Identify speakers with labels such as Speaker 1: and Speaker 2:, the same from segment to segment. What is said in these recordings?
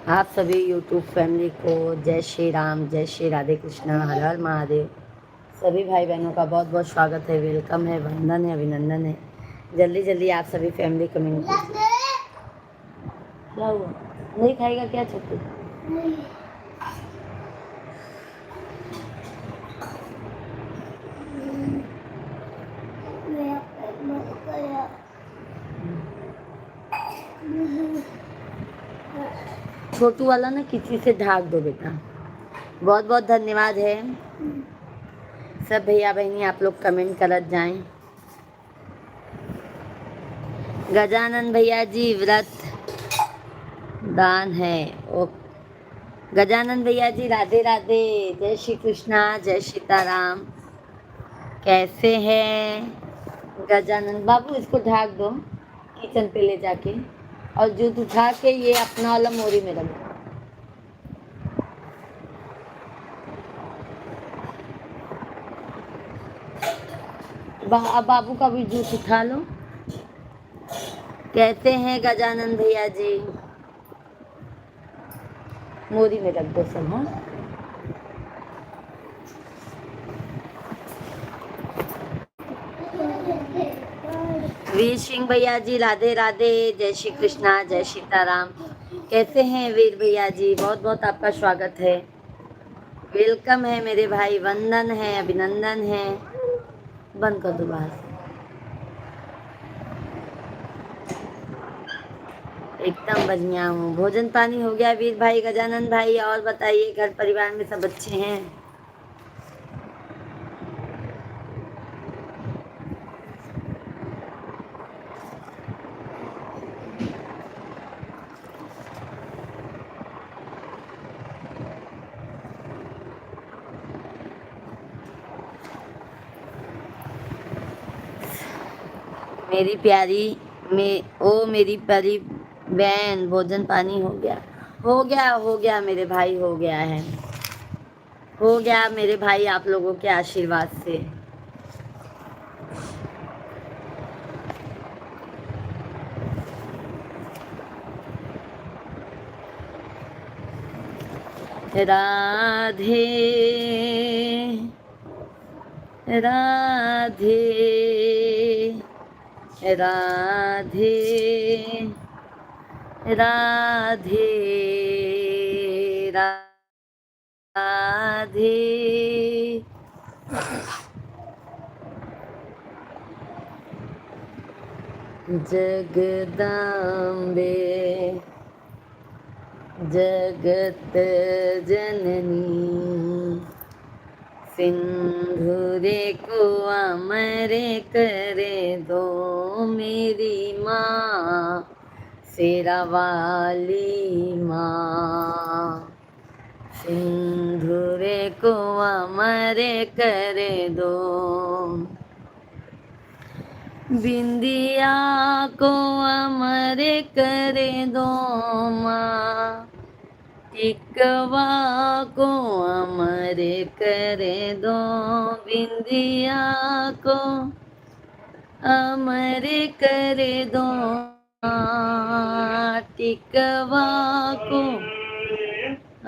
Speaker 1: आप सभी YouTube family को जय श्री राम, जय श्री राधे कृष्णा, हर हर महादेव। सभी भाई बहनों का बहुत बहुत स्वागत है, वेलकम है, वंदन है, अभिनंदन है। जल्दी जल्दी आप सभी फैमिली कमेंट कीजिए। क्या हुआ? नहीं खाएगा क्या छुट्टी? छोटू वाला ना किसी से ढाक दो बेटा। बहुत बहुत धन्यवाद है सब भैया बहनी, आप लोग कमेंट करत जाएं। गजानन भैया जी व्रत दान है। ओ गजानन भैया जी राधे राधे, जय श्री कृष्णा, जय सीताराम। कैसे हैं गजानन बाबू? इसको ढाक दो किचन पे ले जाके, और जूत उठा के ये अपना वाला मोरी में रख दो। अब बाबू का भी जूत उठा लो। कैसे हैं गजानन भैया जी? मोरी में रख दो सब। हाँ, वीर सिंह भैया जी राधे राधे, जय श्री कृष्णा, जय सीताराम। कैसे हैं वीर भैया जी? बहुत बहुत आपका स्वागत है, वेलकम है मेरे भाई, वंदन है, अभिनंदन है। बंद कर दो बाहर से। एकदम बढ़िया हूँ। भोजन पानी हो गया वीर भाई, गजानन भाई? और बताइए, घर परिवार में सब अच्छे हैं? मेरी प्यारी मेरी प्यारी बहन, भोजन पानी हो गया? हो गया, हो गया मेरे भाई, हो गया है, हो गया मेरे भाई, आप लोगों के आशीर्वाद से। राधे राधे राधे राधे राधे। जगदाम्बे जगत जननी, सिंधुरे को अमरे करे दो मेरी माँ, शेरा वाली माँ। सिंधुरे को अमरे करे दो, बिंदिया को अमरे करे दो माँ, टिकवा को अमर करे दो, बिंदिया को अमर करे दो, टिकवा को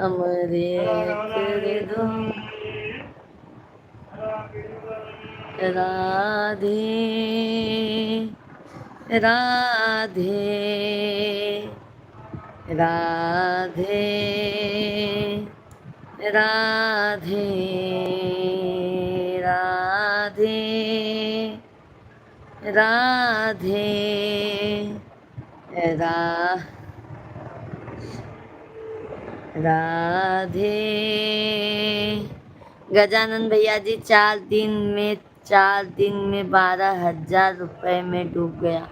Speaker 1: अमर करे दो। राधे राधे राधे राधे राधे राधे राधे। गजानन भैया जी 4 दिन में 12,000 रुपए में डूब गया।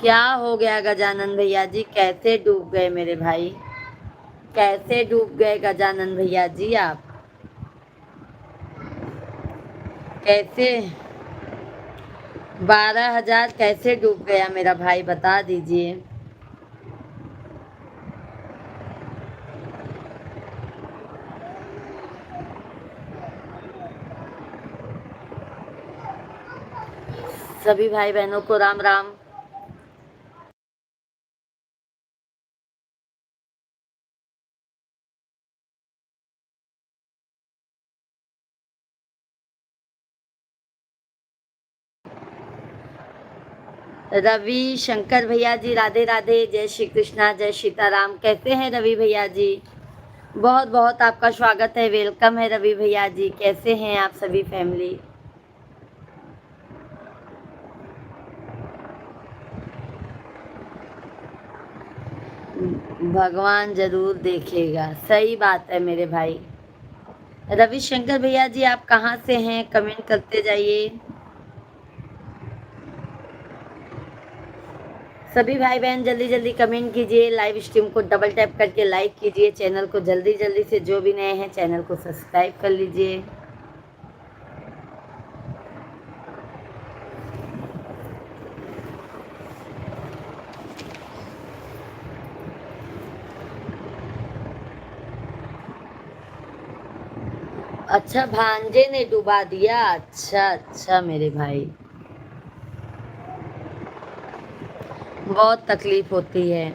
Speaker 1: क्या हो गया गजानन भैया जी? कैसे डूब गए मेरे भाई? कैसे डूब गए गजानन भैया जी आप? कैसे 12,000 कैसे डूब गया मेरा भाई, बता दीजिए। सभी भाई बहनों को राम राम। रवि शंकर भैया जी राधे राधे, जय श्री कृष्णा, जय सीताराम। कैसे हैं रवि भैया जी? बहुत बहुत आपका स्वागत है, वेलकम है रवि भैया जी। कैसे हैं आप सभी फैमिली? भगवान जरूर देखेगा, सही बात है मेरे भाई। रविशंकर भैया जी आप कहाँ से हैं? कमेंट करते जाइए। सभी भाई बहन जल्दी जल्दी कमेंट कीजिए, लाइव स्ट्रीम को डबल टैप करके लाइक कीजिए, चैनल को जल्दी जल्दी से, जो भी नए हैं चैनल को सब्सक्राइब कर लीजिए। अच्छा, भांजे ने डुबा दिया? अच्छा अच्छा मेरे भाई, बहुत तकलीफ होती है।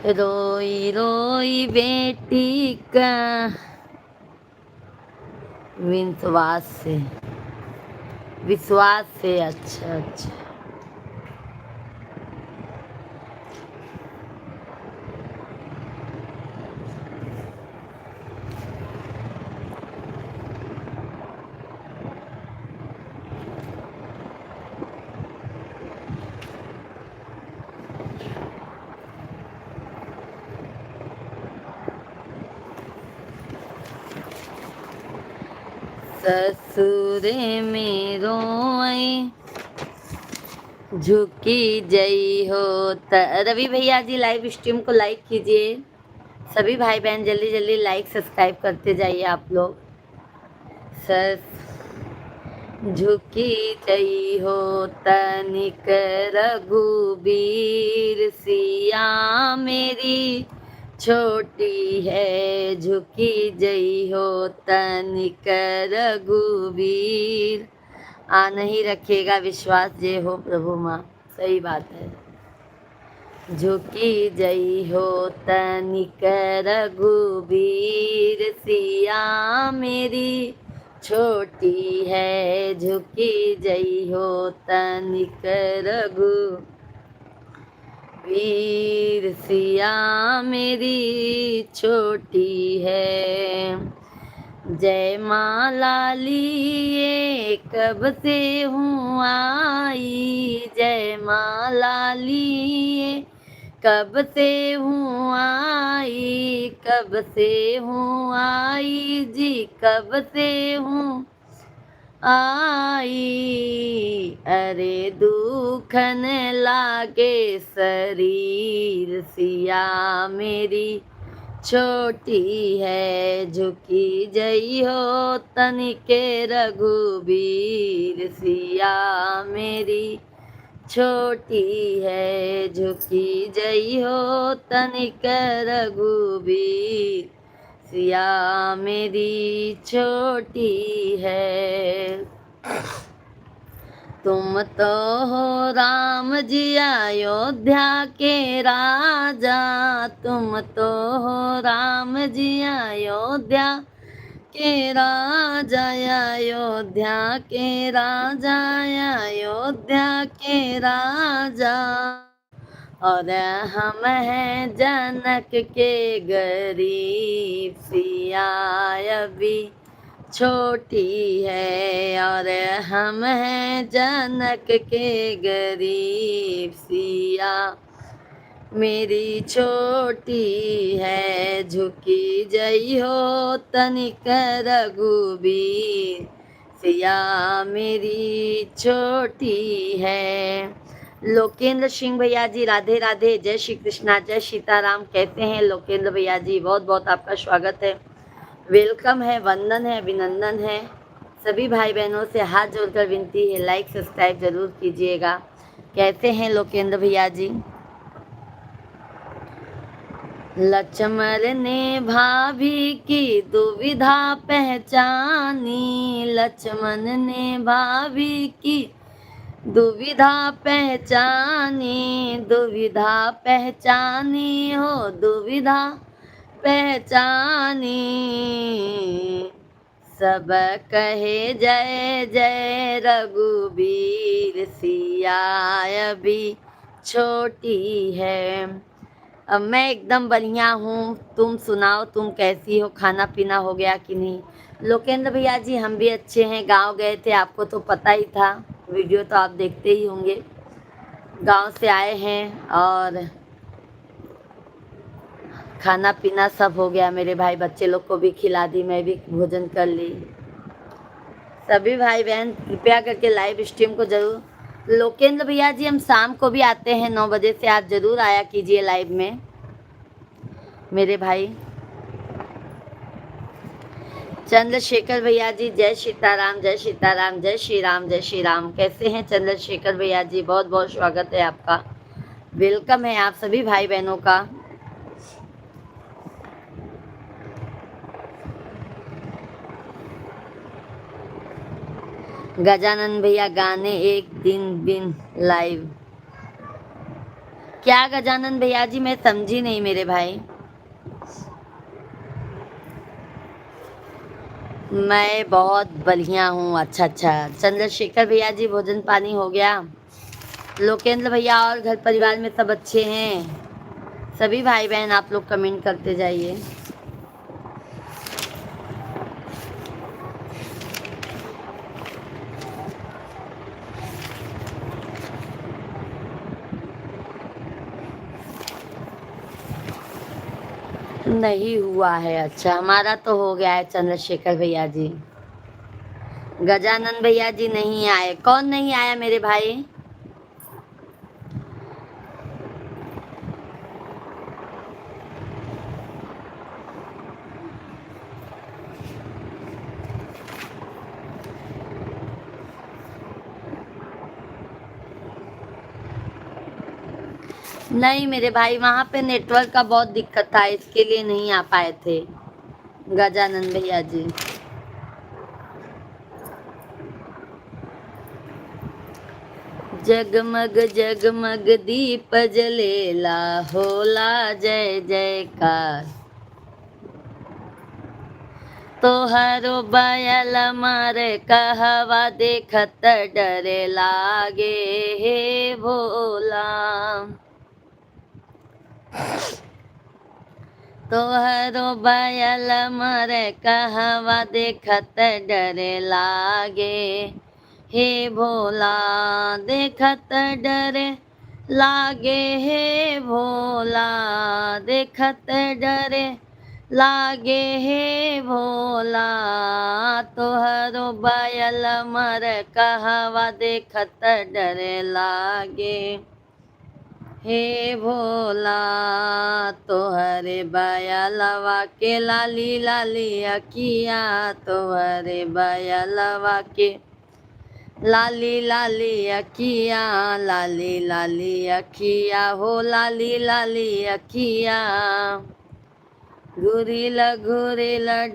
Speaker 1: रोई रोई बेटी का विश्वास से, विश्वास से। अच्छा अच्छा, ससुरे में रोई झुकी जई हो। रवि भैया जी लाइव स्ट्रीम को लाइक कीजिए, सभी भाई बहन जल्दी जल्दी लाइक सब्सक्राइब करते जाइए आप लोग। सस झुकी जई हो तनिक रघुबीर, सिया मेरी छोटी है, झुकी जई हो तनिक रघुबीर। आ नहीं रखेगा विश्वास, जय हो प्रभु माँ। सही बात है। झुकी जई हो तनिक रघुबीर, सिया मेरी छोटी है, झुकी जई हो तनिक रघुबीर, सिया मेरी छोटी है। जय माँ लाली ये कब से हूँ आई, जय माँ लाली ये कब से हूँ आई, कब से हूँ आई जी, कब से हूँ आई। अरे दुखन लागे शरीर, सिया मेरी छोटी है, झुकी जई हो तनिके रघुबीर, सिया मेरी छोटी है, झुकी जई हो तनिक रघुबीर, सिया मेरी छोटी है। तुम तो हो राम जी अयोध्या के राजा, तुम तो हो राम जी अयोध्या के राजा, अयोध्या के राजा, अयोध्या के राजा। और हम हैं जनक के गरीब, सिया अभी छोटी है। और हम हैं जनक के गरीब, सिया मेरी छोटी है, झुकी जई हो तनिक रघुबीर, सिया मेरी छोटी है। लोकेंद्र सिंह भैया जी राधे राधे, जय श्री कृष्णा, जय सीताराम। कैसे हैं लोकेंद्र भैया जी? बहुत बहुत आपका स्वागत है, वेलकम है, वंदन है, अभिनंदन है। सभी भाई बहनों से हाथ जोड़कर विनती है, लाइक सब्सक्राइब जरूर कीजिएगा। कैसे हैं लोकेंद्र भैया जी? लक्ष्मण ने भाभी की दुविधा पहचानी, लक्ष्मण ने भाभी की दुविधा पहचानी, दुविधा पहचानी हो दुविधा पहचानी, सब कहे जय जय रघुबीर, सिया अभी छोटी है। अब मैं एकदम बढ़िया हूँ, तुम सुनाओ, तुम कैसी हो? खाना पीना हो गया कि नहीं? लोकेंद्र भैया जी हम भी अच्छे हैं। गांव गए थे, आपको तो पता ही था, वीडियो तो आप देखते ही होंगे। गांव से आए हैं और खाना पीना सब हो गया। मेरे भाई बच्चे लोग को भी खिला दी, मैं भी भोजन कर ली। सभी भाई बहन कृपया करके लाइव स्ट्रीम को जरूर। लोकेंद्र भैया जी हम शाम को भी आते हैं 9 बजे से, आप जरूर आया कीजिए लाइव में मेरे भाई। चंद्रशेखर भैया जी जय सीताराम, जय सीताराम, जय श्री राम, जय श्री राम। कैसे हैं चंद्रशेखर भैया जी? बहुत बहुत स्वागत है आपका, वेलकम है आप सभी भाई बहनों का। गजानन भैया गाने एक दिन बिन लाइव, क्या गजानन भैया जी? मैं समझी नहीं मेरे भाई। मैं बहुत बढ़िया हूँ। अच्छा अच्छा, चंद्रशेखर भैया जी भोजन पानी हो गया? लोकेंद्र भैया और घर परिवार में सब अच्छे हैं? सभी भाई बहन आप लोग कमेंट करते जाइए। नहीं हुआ है? अच्छा, हमारा तो हो गया है चंद्रशेखर भैया जी। गजानन भैया जी नहीं आए? कौन नहीं आया मेरे भाई? नहीं मेरे भाई, वहाँ पे नेटवर्क का बहुत दिक्कत था, इसके लिए नहीं आ पाए थे गजानन भैया जी। जगमग जगमग दीप जलेला, होला जय जयकार, तोहरो बयल मार कहवा, देखत डरे लागे हे भोला। तोहरो बयल मर कहवा, देखत डरे लागे हे भोला, देखत डरे लागे हे भोला, देखत डरे लागे हे भोला, तोहरो बयल मर कहवा, देखत डरे लागे हे भोला, तोहरे बयलवा के लाली लाली अखिया, तोहरे बयलवा के लाली लाली अखिया, लाली लाली अखिया हो, लाली लाली अखिया, घुरिल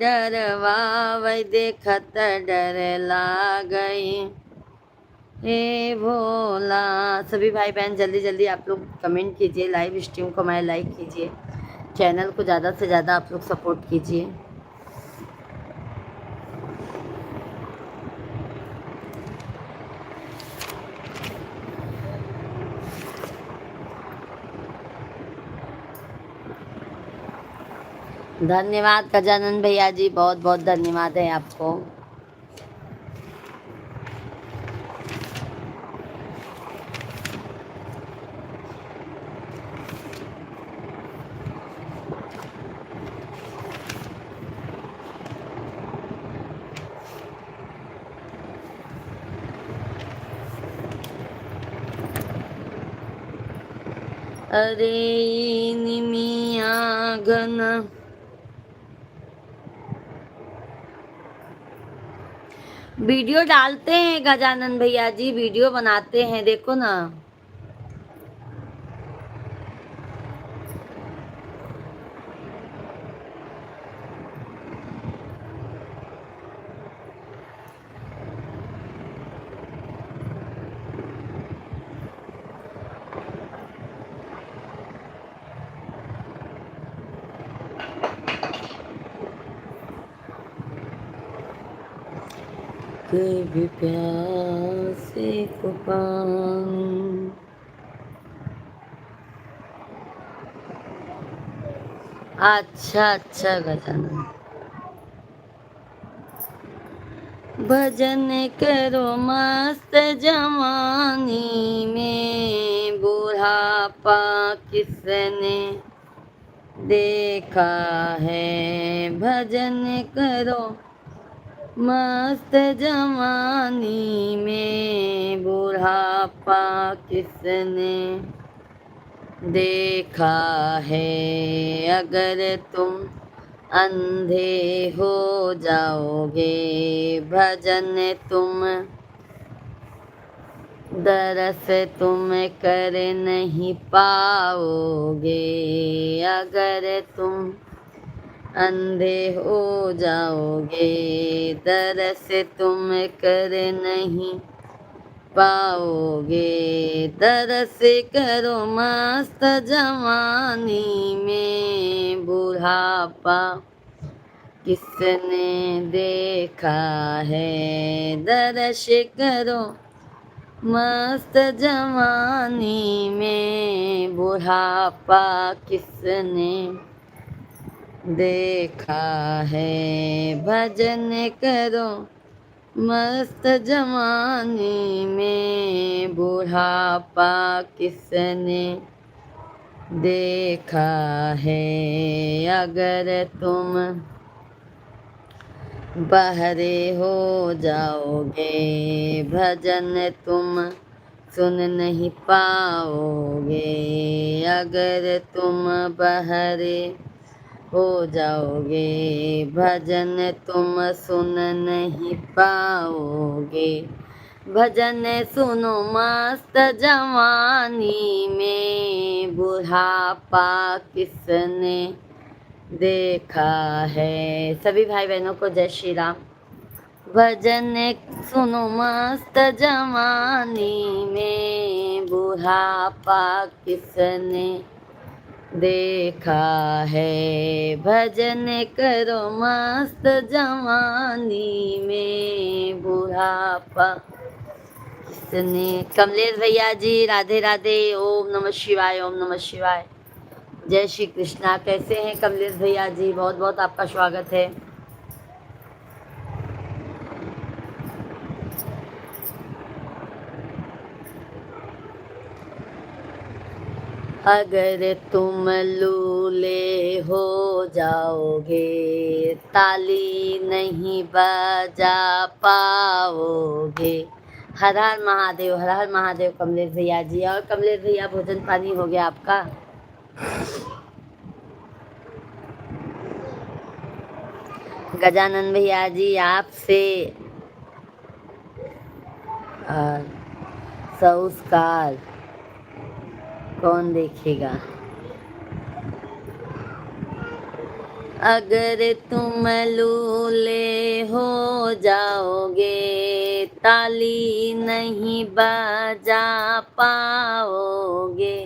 Speaker 1: डरवा, वै देखत डर लागई हे भोला। सभी भाई बहन जल्दी जल्दी आप लोग कमेंट कीजिए, लाइव स्ट्रीम को हमारे लाइक कीजिए, चैनल को ज़्यादा से ज़्यादा आप लोग सपोर्ट कीजिए। धन्यवाद गजानन भैया जी, बहुत बहुत धन्यवाद है आपको। अरे निमिया घन, वीडियो डालते हैं गजानन भैया जी, वीडियो बनाते हैं, देखो ना। भी प्यासे को पानी। अच्छा अच्छा गजानन। भजन करो मस्त जवानी में, बुढ़ापा किसने देखा है। भजन करो मस्त जवानी में, बुढ़ापा किसने देखा है। अगर तुम अंधे हो जाओगे, भजन तुम दरस तुम कर नहीं पाओगे। अगर तुम अंधे हो जाओगे, दरस तुम कर नहीं पाओगे। दरस करो मस्त जवानी में, बुढ़ापा किसने देखा है। दरस करो मस्त जवानी में, बुढ़ापा किसने देखा है। भजन करो मस्त जवानी में, बुढ़ापा किसने देखा है। अगर तुम बहरे हो जाओगे, भजन तुम सुन नहीं पाओगे। अगर तुम बहरे हो जाओगे, भजन तुम सुन नहीं पाओगे। भजन सुनो मस्त जवानी में, बुढ़ापा किसने देखा है। सभी भाई बहनों को जय श्री राम। भजन सुनो मस्त जवानी में, बुढ़ापा किसने देखा है। भजन करो मस्त जवानी में, बुढ़ापा किसने। कमलेश भैया जी राधे राधे। ओम नमः शिवाय, ओम नमः शिवाय। जय श्री कृष्णा। कैसे हैं कमलेश भैया जी? बहुत बहुत आपका स्वागत है। अगर तुम लूले हो जाओगे, ताली नहीं बजा पाओगे। हर हर महादेव, हर हर महादेव कमलेश भैया जी। और कमलेश भैया भोजन पानी हो गया आपका? गजानन भैया जी आपसे संस्कार कौन देखेगा। अगर तुम लूले हो जाओगे, ताली नहीं बजा पाओगे।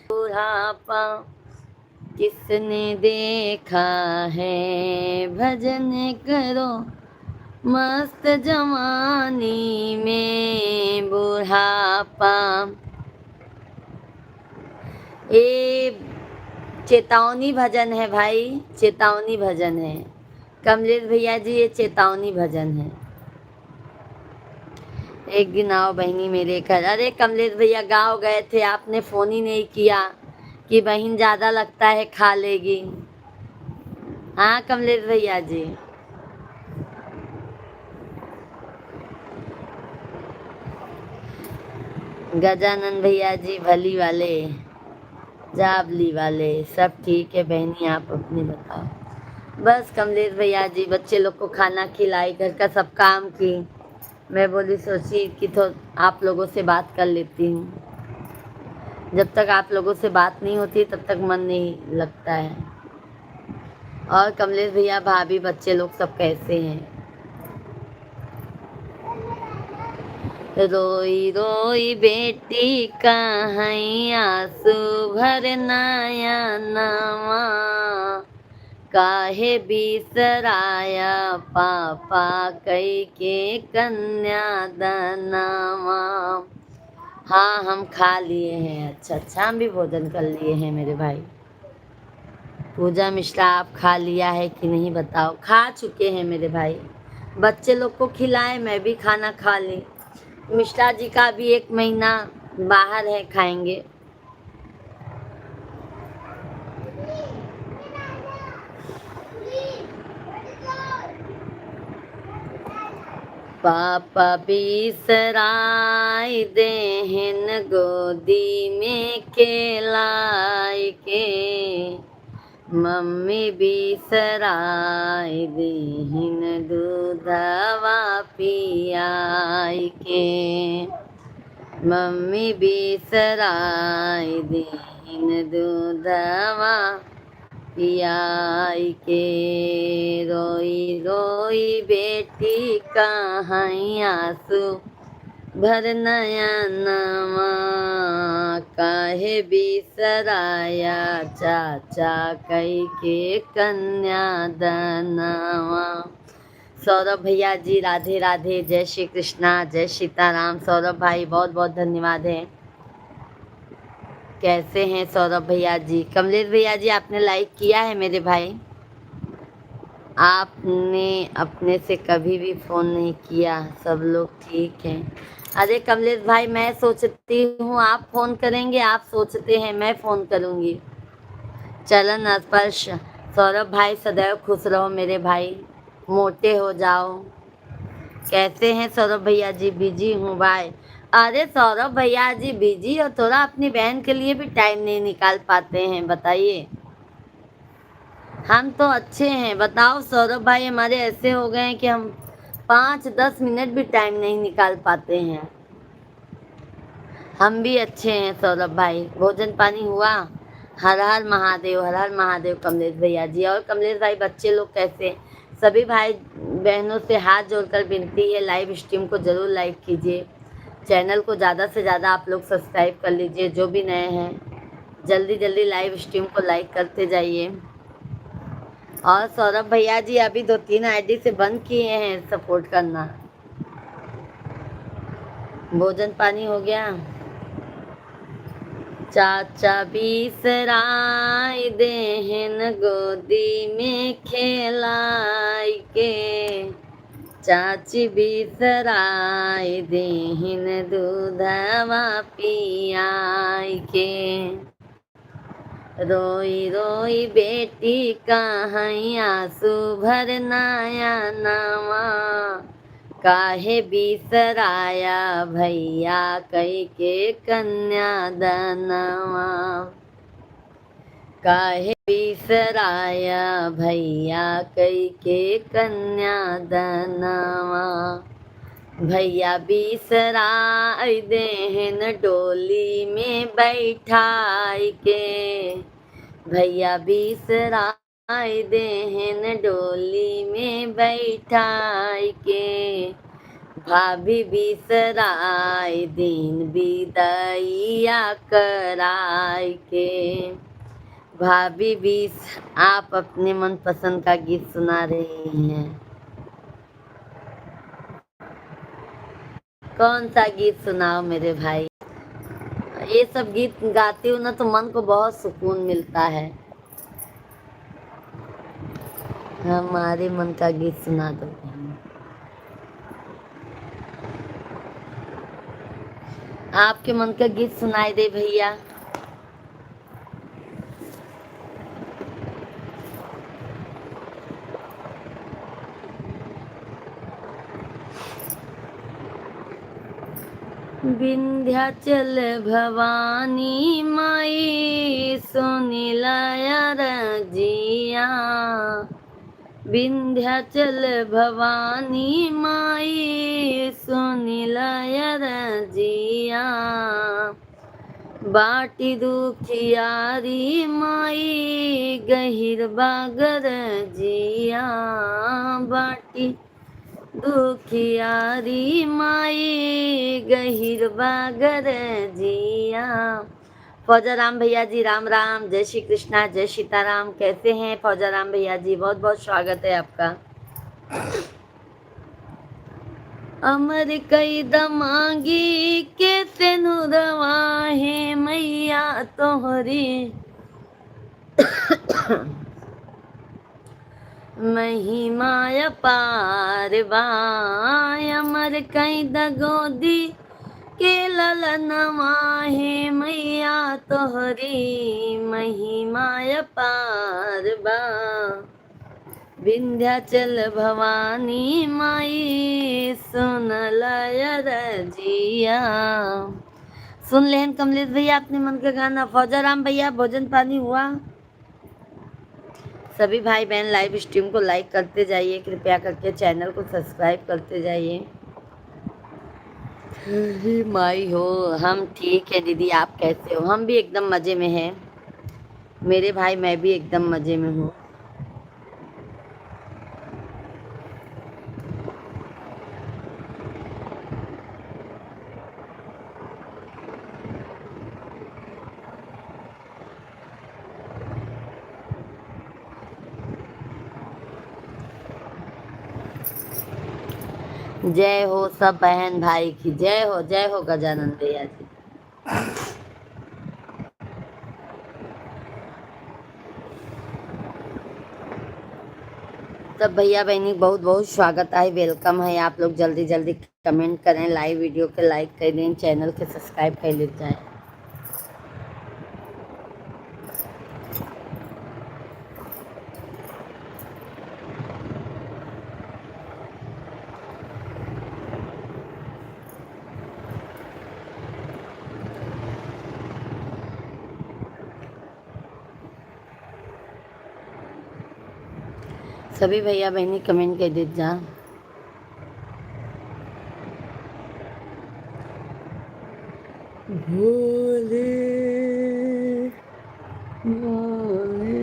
Speaker 1: बुढ़ापा किसने देखा है। भजन करो मस्त जवानी में, बुढ़ापा। ये चेतावनी भजन है भाई, चेतावनी भजन है। कमलेश भैया जी ये चेतावनी भजन है। एक दिन आओ बहनी मेरे घर। अरे कमलेश भैया गाँव गए थे, आपने फोन ही नहीं किया कि बहन ज्यादा लगता है खा लेगी। हाँ कमलेश भैया जी। गजानन भैया जी भली वाले, जाबली वाले, सब ठीक है बहनी। आप अपनी बताओ। बस कमलेश भैया जी बच्चे लोग को खाना खिलाई, घर का सब काम की। मैं बोली सोची कि तो आप लोगों से बात कर लेती हूँ। जब तक आप लोगों से बात नहीं होती तब तक मन नहीं लगता है। और कमलेश भैया भाभी बच्चे लोग सब कैसे हैं? रोई रोई बेटी कहाँ आंसू भर नया नवा, काहे बिसराया पापा कई के कन्यादानवा। हाँ हम खा लिए हैं। अच्छा अच्छा, हम भी भोजन कर लिए हैं मेरे भाई। पूजा मिश्रा आप खा लिया है कि नहीं बताओ। खा चुके हैं मेरे भाई। बच्चे लोग को खिलाए, मैं भी खाना खा ली। मिश्रा जी का भी 1 महीना बाहर है, खाएंगे। पापा बिसराय देहन गोदी में खेलाय के, मम्मी बिसराय देहन दूधवा पियाय के, मम्मी बिसराय देहन दूधवा पियाई के। रोई रोई बेटी कहाँ आंसू भर नयनवा, काहे बिसराया चाचा कई के कन्यादानवा। सौरभ भैया जी राधे राधे, जय श्री कृष्णा, जय सीताराम। सौरभ भाई बहुत बहुत धन्यवाद है। कैसे हैं सौरभ भैया जी? कमलेश भैया जी आपने लाइक किया है मेरे भाई? आपने अपने से कभी भी फोन नहीं किया। सब लोग ठीक हैं। अरे कमलेश भाई, मैं सोचती हूँ आप फोन करेंगे, आप सोचते हैं मैं फोन करूँगी। चलन स्पर्श। सौरभ भाई सदैव खुश रहो मेरे भाई, मोटे हो जाओ। कैसे हैं सौरभ भैया जी? बिजी हूँ भाई। अरे सौरभ भैया जी बिजी हो, थोड़ा अपनी बहन के लिए भी टाइम नहीं निकाल पाते हैं, बताइए। हम तो अच्छे हैं, बताओ सौरभ भाई, हमारे ऐसे हो गए हैं कि हम 5-10 मिनट भी टाइम नहीं निकाल पाते हैं। हम भी अच्छे हैं सौरभ भाई। भोजन पानी हुआ? हर हर महादेव, हर हर महादेव कमलेश भैया जी। और कमलेश भाई बच्चे लोग कैसे? सभी भाई बहनों से हाथ जोड़कर विनती है, लाइव स्ट्रीम को जरूर लाइक कीजिए। चैनल को ज़्यादा से ज़्यादा आप लोग सब्सक्राइब कर लीजिए। जो भी नए हैं जल्दी जल्दी लाइव स्ट्रीम को लाइक करते जाइए। और सौरभ भैया जी अभी 2-3 आईडी से बंद किए हैं सपोर्ट करना। भोजन पानी हो गया? चाचा बिसराय देहन गोदी में खेलाय के, चाची बिसराय देहन दूधवा पियाय के। रोई रोई बेटी कहाँ आंसू भर नयनवा, काहे बिसराया भैया कई के कन्यादानवा, काहे बिसराया भैया कई के कन्यादानवा। भैया बिसराय देहन डोली में बैठाई के, भैया बिसराय देहन डोली में बैठाई के, भाभी बिसराय दिन विदाइया कराय के। भाभी बीस, आप अपने मनपसंद का गीत सुना रही हैं। कौन सा गीत सुनाओ मेरे भाई? ये सब गीत गाती हूँ ना तो मन को बहुत सुकून मिलता है। हमारे मन का गीत सुना दो। आपके मन का गीत सुनाई दे भैया। विंध्याचल भवानी माई सुनिलाया रजिया, विंध्याचल भवानी माई सुनिलाया रजिया, बाटी दुखियारी माई गहिर बागर जिया, बाटी दुखियारी माई गहिर बागर जिया, फौजा राम भैया जी राम राम, जय श्री कृष्णा, जय सीताराम। कैसे हैं फौजा राम भैया जी? बहुत बहुत स्वागत है आपका। अमर कई दमांगी कैसे नुरवा है मैया तोहरी महिमा अपार बा। अमर कई दगोदी के ललनवा है मैया तोहरी महिमा अपार बा। विंध्याचल भवानी माई सुन लय रजिया। सुन लेहन कमलेश भैया अपने मन का गाना। फौजा राम भैया भोजन पानी हुआ? सभी भाई बहन लाइव स्ट्रीम को लाइक करते जाइए, कृपया करके चैनल को सब्सक्राइब करते जाइए। अरे माई हो, हम ठीक है दीदी, आप कैसे हो? हम भी एकदम मजे में हैं मेरे भाई, मैं भी एकदम मजे में हूँ। जय हो सब बहन भाई की, जय हो गजानन भैया जी। सब भैया बहनी बहुत बहुत स्वागत है, वेलकम है। आप लोग जल्दी जल्दी कमेंट करें, लाइव वीडियो के लाइक कर दें, चैनल के सब्सक्राइब कर लेते हैं। सभी भैया बहनी कमेंट कर दे जा। भोले भोले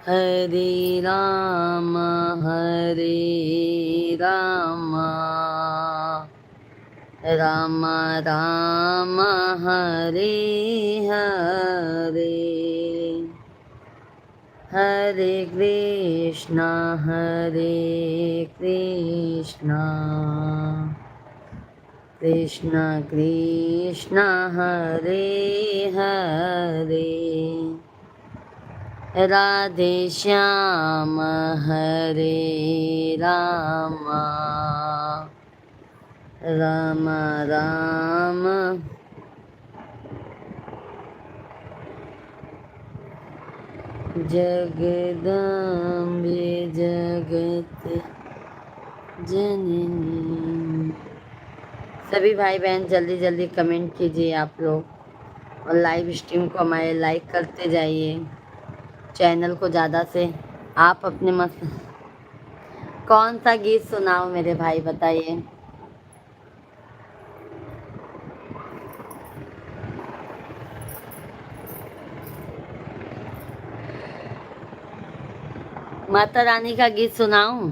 Speaker 1: हरे राम राम राम हरे हरे, हरे कृष्णा कृष्ण कृष्ण हरे हरे, राधे श्याम हरे राम राम राम जगदम्बे जगत जननी। सभी भाई बहन जल्दी जल्दी कमेंट कीजिए आप लोग, और लाइव स्ट्रीम को हमारे लाइक करते जाइए। चैनल को ज़्यादा से आप अपने मत। कौन सा गीत सुनाओ मेरे भाई, बताइए। माता रानी का गीत सुनाऊं?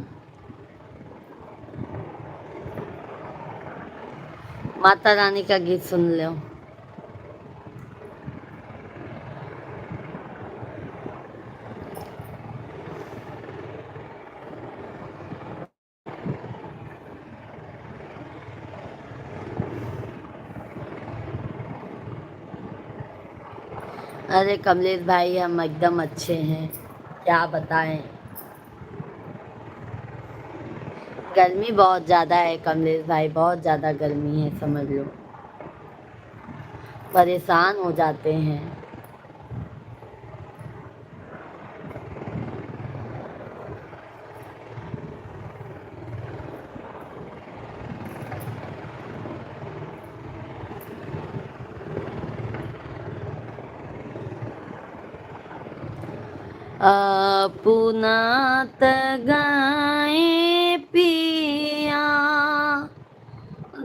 Speaker 1: माता रानी का गीत सुन लो। अरे कमलेश भाई हम एकदम अच्छे हैं, क्या बताएं। गर्मी बहुत ज़्यादा है कमलेश भाई, बहुत ज़्यादा गर्मी है, समझ लो परेशान हो जाते हैं। पुनात गाए पिया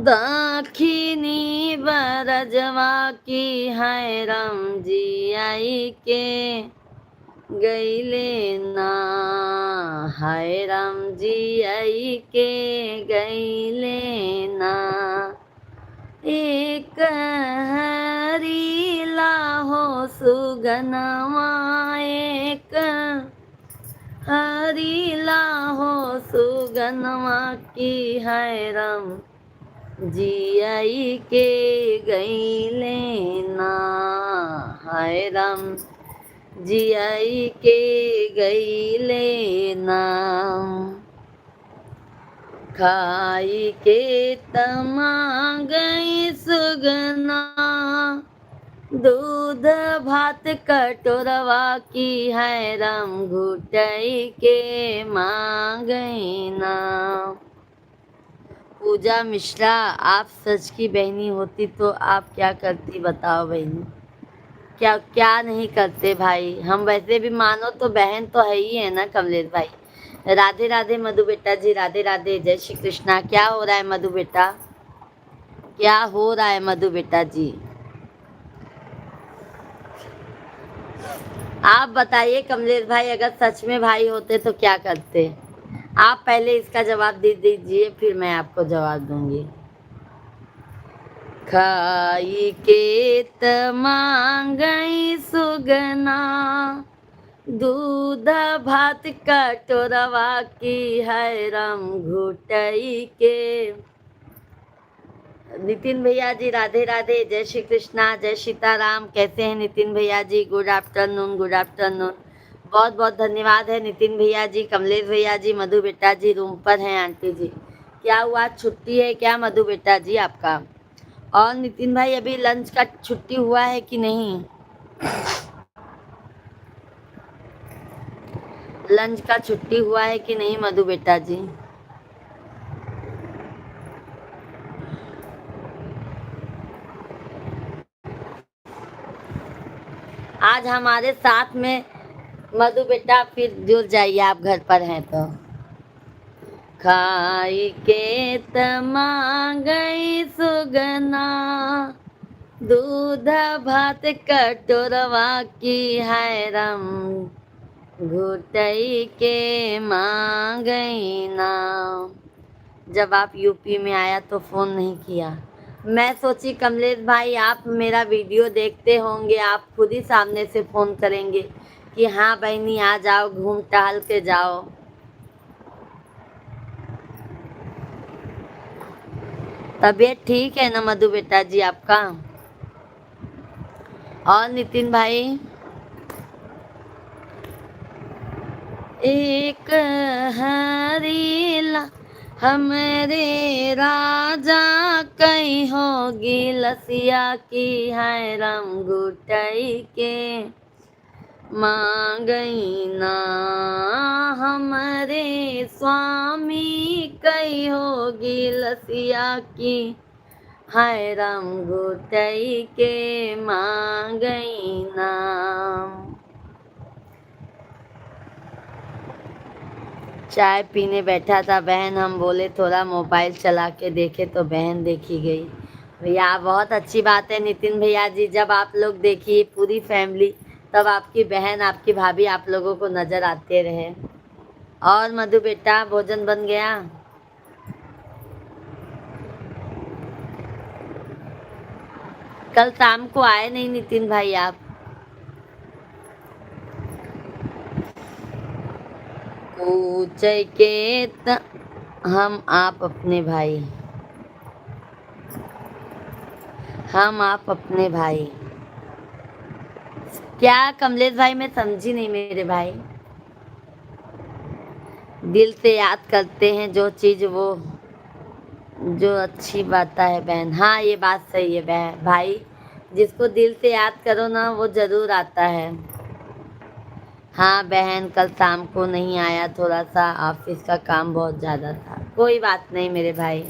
Speaker 1: दाखिनी बरजवा की है राम जी आई के गईले ना, हाय राम जी आई के गईले ना। एक सुगनमा एक हरीला हो सुगनमा की है रम जियाई के गईले ना है रम जियाई के गईले ना खाई के तमा गई सुगना दूध भात कटोरवा की है रम घुटई के मांगई ना। पूजा मिश्रा, आप सच की बहनी होती तो आप क्या करती बताओ बहनी। क्या क्या नहीं करते भाई, हम वैसे भी मानो तो बहन तो है ही है ना कमलेश भाई। राधे राधे मधु बेटा जी, राधे राधे, जय श्री कृष्णा। क्या हो रहा है मधु बेटा, क्या हो रहा है मधु बेटा जी? आप बताइए कमलेश भाई, अगर सच में भाई होते तो क्या करते? आप पहले इसका जवाब दे दीजिए, फिर मैं आपको जवाब दूंगी। खाई के मांगई सुगना दूध भात कटोरवा की है रम घुटई के। नितिन भैया जी राधे राधे, जय श्री कृष्णा, जय सीताराम। कैसे हैं नितिन भैया ji? Good afternoon, good afternoon. बहुत बहुत धन्यवाद है नितिन भैया जी, कमलेश भैया जी, मधु बेटा जी रूम पर हैं। आंटी जी क्या हुआ, छुट्टी है क्या मधु बेटा जी आपका? और नितिन भाई अभी लंच का छुट्टी हुआ है कि नहीं? लंच का छुट्टी हुआ है कि नहीं मधु बेटा जी? आज हमारे साथ में मधु बेटा फिर जुड़ जाइए, आप घर पर हैं तो। खाई के मांगई सुगना दूध भात कटोरवा की है रम घुटई के मांगई ना। जब आप यूपी में आया तो फोन नहीं किया। मैं सोची कमलेश भाई आप मेरा वीडियो देखते होंगे, आप खुद ही सामने से फोन करेंगे कि हाँ बहनी आ जाओ, घूम टहल के जाओ। तबीयत ठीक है ना मधु बेटा जी आपका? और नितिन भाई, एक हरीला हमरे राजा कहीं होगी लसिया की है रम घुटई के मांगई ना। हमरे स्वामी कहीं होगी लसिया की है रम घुटई के मांगई ना। चाय पीने बैठा था बहन, हम बोले थोड़ा मोबाइल चला के देखे तो बहन देखी गई। भैया बहुत अच्छी बात है नितिन भैया जी, जब आप लोग देखिए पूरी फैमिली तब आपकी बहन आपकी भाभी आप लोगों को नजर आते रहे। और मधु बेटा भोजन बन गया? कल शाम को आए नहीं नितिन भाई आप? पूछे के हम आप अपने भाई, हम आप अपने भाई। क्या कमलेश भाई मैं समझी नहीं मेरे भाई। दिल से याद करते हैं जो चीज वो जो अच्छी बात है बहन। हाँ ये बात सही है बहन भाई, जिसको दिल से याद करो ना वो जरूर आता है। हाँ बहन कल शाम को नहीं आया, थोड़ा सा ऑफिस का काम बहुत ज़्यादा था। कोई बात नहीं मेरे भाई।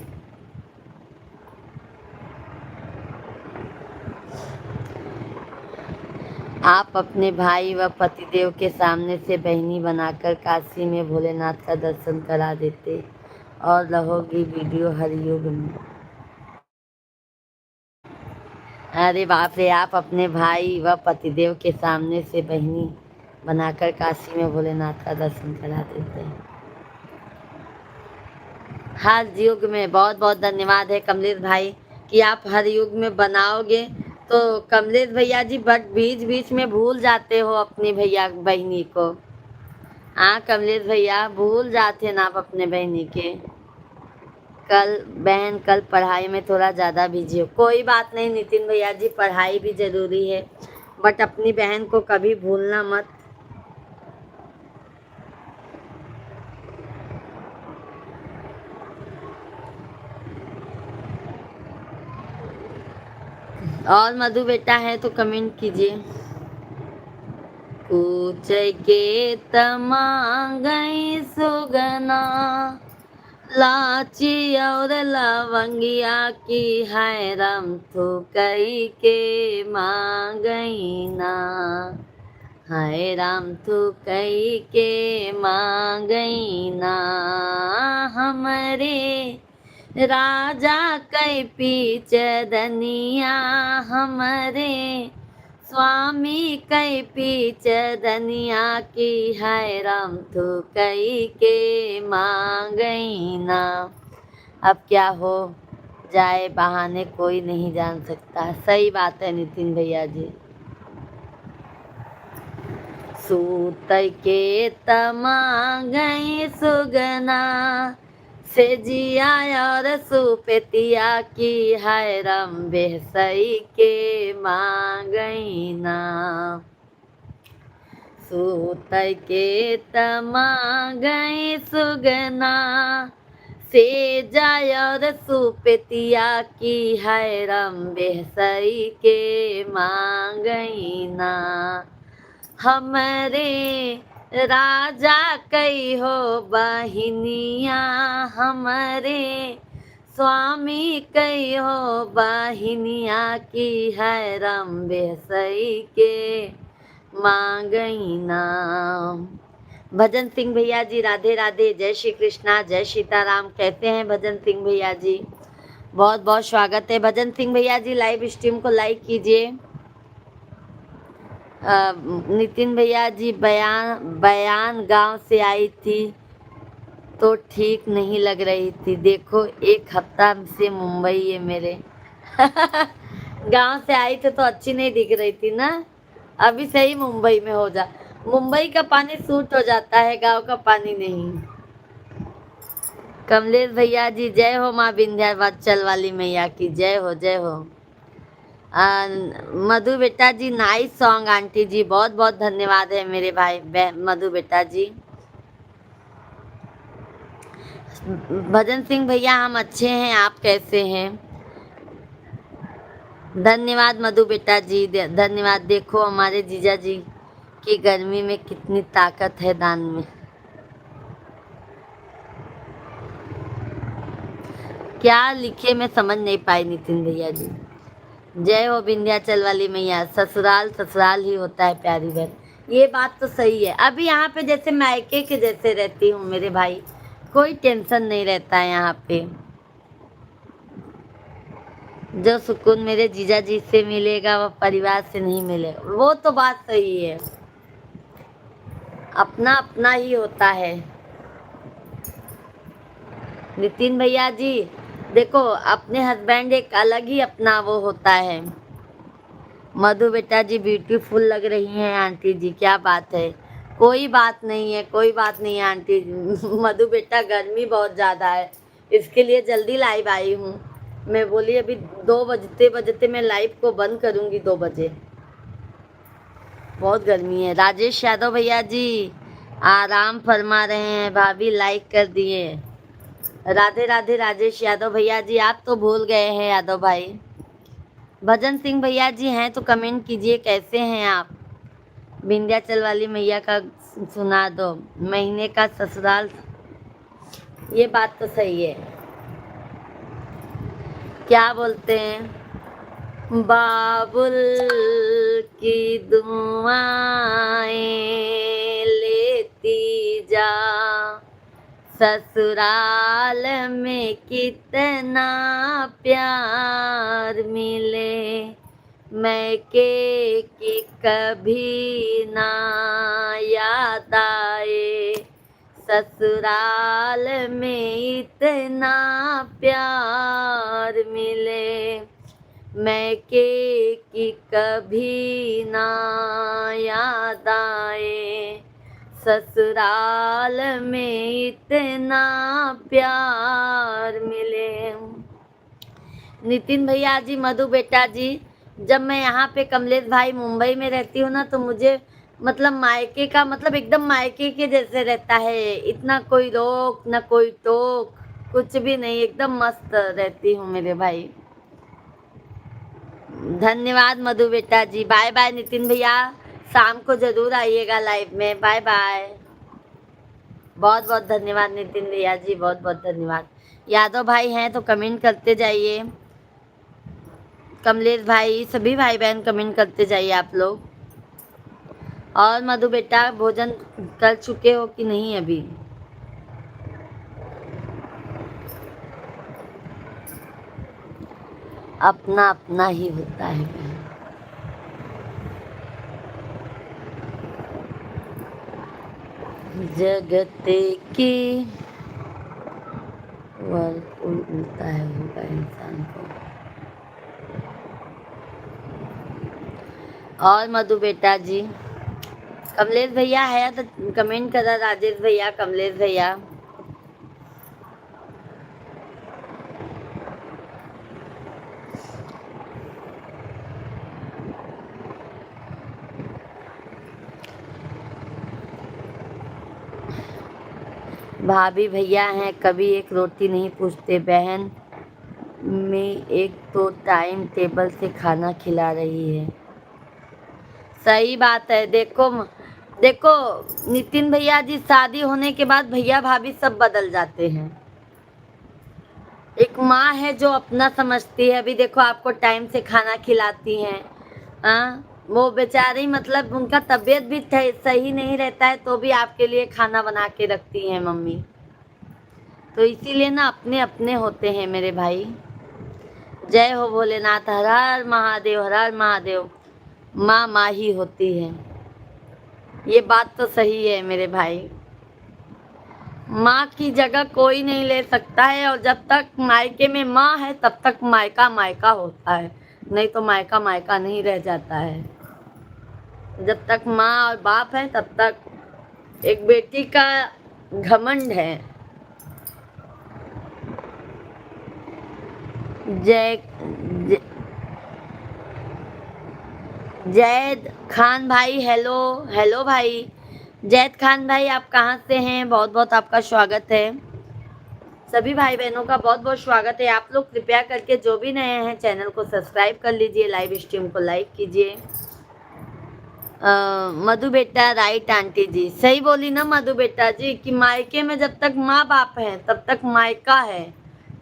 Speaker 1: आप अपने भाई व पतिदेव के सामने से बहनी बनाकर काशी में भोलेनाथ का दर्शन करा देते और रहोगी वीडियो हर युग में। अरे बाप रे, आप अपने भाई व पतिदेव के सामने से बहनी बनाकर काशी में भोलेनाथ का दर्शन करा देते हैं हर युग में। बहुत बहुत धन्यवाद है कमलेश भाई कि आप हर युग में बनाओगे तो कमलेश भैया जी बट बीच बीच में भूल जाते हो अपनी भैया बहनी को। हाँ कमलेश भैया भूल जाते ना आप अपने बहनी के। कल बहन कल पढ़ाई में थोड़ा ज़्यादा बिजी हो, कोई बात नहीं नितिन भैया जी, पढ़ाई भी ज़रूरी है बट अपनी बहन को कभी भूलना मत। और मधु बेटा है तो कमेंट कीजिए। पूछ के तमांगई सुगना, लाची और लवंगिया की है रम थुकई के मांगई ना, हाय राम थुकई के मांगई ना, हमरे राजा कई पीछ दनिया, हमरे स्वामी कई पीछ दनिया की है राम थुकई के मांगई ना। अब क्या हो जाए बहाने कोई नहीं जान सकता, सही बात है नितिन भैया जी। सूत के तमांगई सुगना, से जिया और सुपेतिया की है रम बेसई के मांगई ना। सूत के तमांगई सुगना, से जाय और सुपेतिया की है रम बेसई के मांगई ना, हमरे राजा कई हो बहिनिया, हमरे स्वामी कई हो बहिनिया की है रम बेसई के मांगई नाम। भजन सिंह भैया जी राधे राधे, जय श्री कृष्णा, जय सीताराम। कैसे हैं भजन सिंह भैया जी? बहुत बहुत स्वागत है भजन सिंह भैया जी। लाइव स्ट्रीम को लाइक कीजिए। नितिन भैया जी बयान गांव से आई थी तो ठीक नहीं लग रही थी, देखो एक हफ्ता से मुंबई है मेरे। गांव से आई थी तो अच्छी नहीं दिख रही थी ना, अभी सही मुंबई में हो जा। मुंबई का पानी सूट हो जाता है, गांव का पानी नहीं। कमलेश भैया जी जय हो, माँ विंध्याचल वाली मैया की जय हो जय हो। मधु बेटा जी नाइस सॉन्ग आंटी जी, बहुत बहुत धन्यवाद है मेरे भाई मधु बेटा जी। भजन सिंह भैया हम अच्छे हैं, आप कैसे हैं? धन्यवाद मधु बेटा जी, धन्यवाद। देखो हमारे जीजा जी की गर्मी में कितनी ताकत है दान में। क्या लिखे मैं समझ नहीं पाई नितिन भैया जी। जय हो विंध्याचल वाली मैया, ससुराल ससुराल ही होता है प्यारी बहन, ये बात तो सही है। अभी यहाँ पे जैसे मायके के जैसे रहती हूँ मेरे भाई, कोई टेंशन नहीं रहता है यहाँ पे। जो सुकून मेरे जीजा जी से मिलेगा वो परिवार से नहीं मिलेगा, वो तो बात सही है, अपना अपना ही होता है। नितिन भैया जी देखो अपने हस्बैंड एक अलग ही अपना वो होता है। मधु बेटा जी ब्यूटीफुल लग रही हैं आंटी जी, क्या बात है। कोई बात नहीं है, कोई बात नहीं है आंटी जी। मधु बेटा गर्मी बहुत ज़्यादा है, इसके लिए जल्दी लाइव आई हूँ। मैं बोली अभी 2 बजते बजते मैं लाइव को बंद करूँगी, 2 बजे। बहुत गर्मी है। राजेश यादव भैया जी आराम फरमा रहे हैं, भाभी लाइक कर दिए। राधे राधे राजेश यादव भैया जी, आप तो भूल गए हैं यादव भाई। भजन सिंह भैया जी हैं तो कमेंट कीजिए कैसे हैं आप। विंध्याचल वाली मैया का सुना दो, महीने का ससुराल, ये बात तो सही है। क्या बोलते हैं, बाबुल की दुआएं लेती जा, ससुराल में कितना प्यार मिले, मैके की कभी ना याद आए, ससुराल में इतना प्यार मिले। मैके की कभी ना याद आए, ससुराल में इतना प्यार मिले। नितिन भैया जी, मधु बेटा जी, जब मैं यहाँ पे कमलेश भाई मुंबई में रहती हूँ ना, तो मुझे मतलब मायके का मतलब एकदम मायके के जैसे रहता है। इतना कोई रोक ना कोई टोक, कुछ भी नहीं, एकदम मस्त रहती हूँ मेरे भाई। धन्यवाद मधु बेटा जी। बाय बाय नितिन भैया, शाम को जरूर आइएगा लाइव में। Bye bye. बहुत बहुत धन्यवाद नितिन भैया जी, बहुत बहुत धन्यवाद। यादव भाई हैं तो कमेंट करते जाइए, कमलेश भाई, सभी भाई बहन कमेंट करते जाइए आप लोग। और मधु बेटा, भोजन कर चुके हो कि नहीं अभी? अपना अपना ही होता है बहन। जगते की वर्क मिलता है होगा इंसान को। और मधु बेटा जी, कमलेश भैया है तो कमेंट करा, राजेश भैया, कमलेश भैया। भाभी भैया हैं, कभी एक रोटी नहीं पूछते। बहन में एक तो टाइम टेबल से खाना खिला रही है। सही बात है। देखो देखो नितिन भैया जी, शादी होने के बाद भैया भाभी सब बदल जाते हैं। एक माँ है जो अपना समझती है, अभी देखो आपको टाइम से खाना खिलाती हैं। हाँ, वो बेचारी मतलब उनका तबीयत भी सही नहीं रहता है तो भी आपके लिए खाना बना के रखती हैं मम्मी। तो इसीलिए ना अपने अपने होते हैं मेरे भाई। जय हो भोलेनाथ, हर हर महादेव, हर हर महादेव। माँ माँ ही होती है, ये बात तो सही है मेरे भाई। माँ की जगह कोई नहीं ले सकता है, और जब तक मायके में माँ है तब तक मायका मायका होता है, नहीं तो मायका मायका नहीं रह जाता है। जब तक माँ और बाप है तब तक एक बेटी का घमंड है। जय जय- जैद खान भाई, हेलो हेलो भाई। जैद खान भाई, आप कहाँ से हैं? बहुत बहुत आपका स्वागत है। सभी भाई बहनों का बहुत बहुत स्वागत है। आप लोग कृपया करके जो भी नए हैं चैनल को सब्सक्राइब कर लीजिए, लाइव स्ट्रीम को लाइक कीजिए। मधु बेटा, राइट आंटी जी, सही बोली ना मधु बेटा जी, कि मायके में जब तक माँ बाप है तब तक मायका है,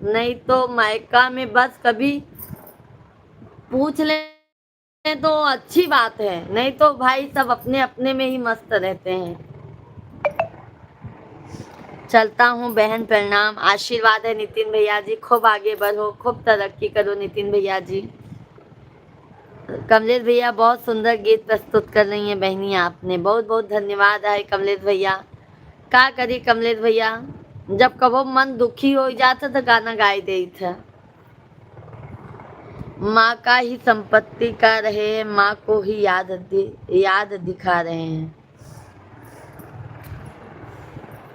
Speaker 1: नहीं तो मायका में बस कभी पूछ ले तो अच्छी बात है, नहीं तो भाई सब अपने अपने में ही मस्त रहते हैं। चलता हूँ बहन, प्रणाम, आशीर्वाद है नितिन भैया जी, खूब आगे बढ़ो, खूब तरक्की करो नितिन भैया जी। कमलेश भैया, बहुत सुंदर गीत प्रस्तुत कर रही हैं बहनी आपने, बहुत बहुत धन्यवाद है कमलेश भैया। का करी कमलेश भैया, जब कबो मन दुखी हो जाता तो गाना गाई दे था। माँ का ही संपत्ति का रहे हैं, माँ को ही याद दिखा रहे हैं।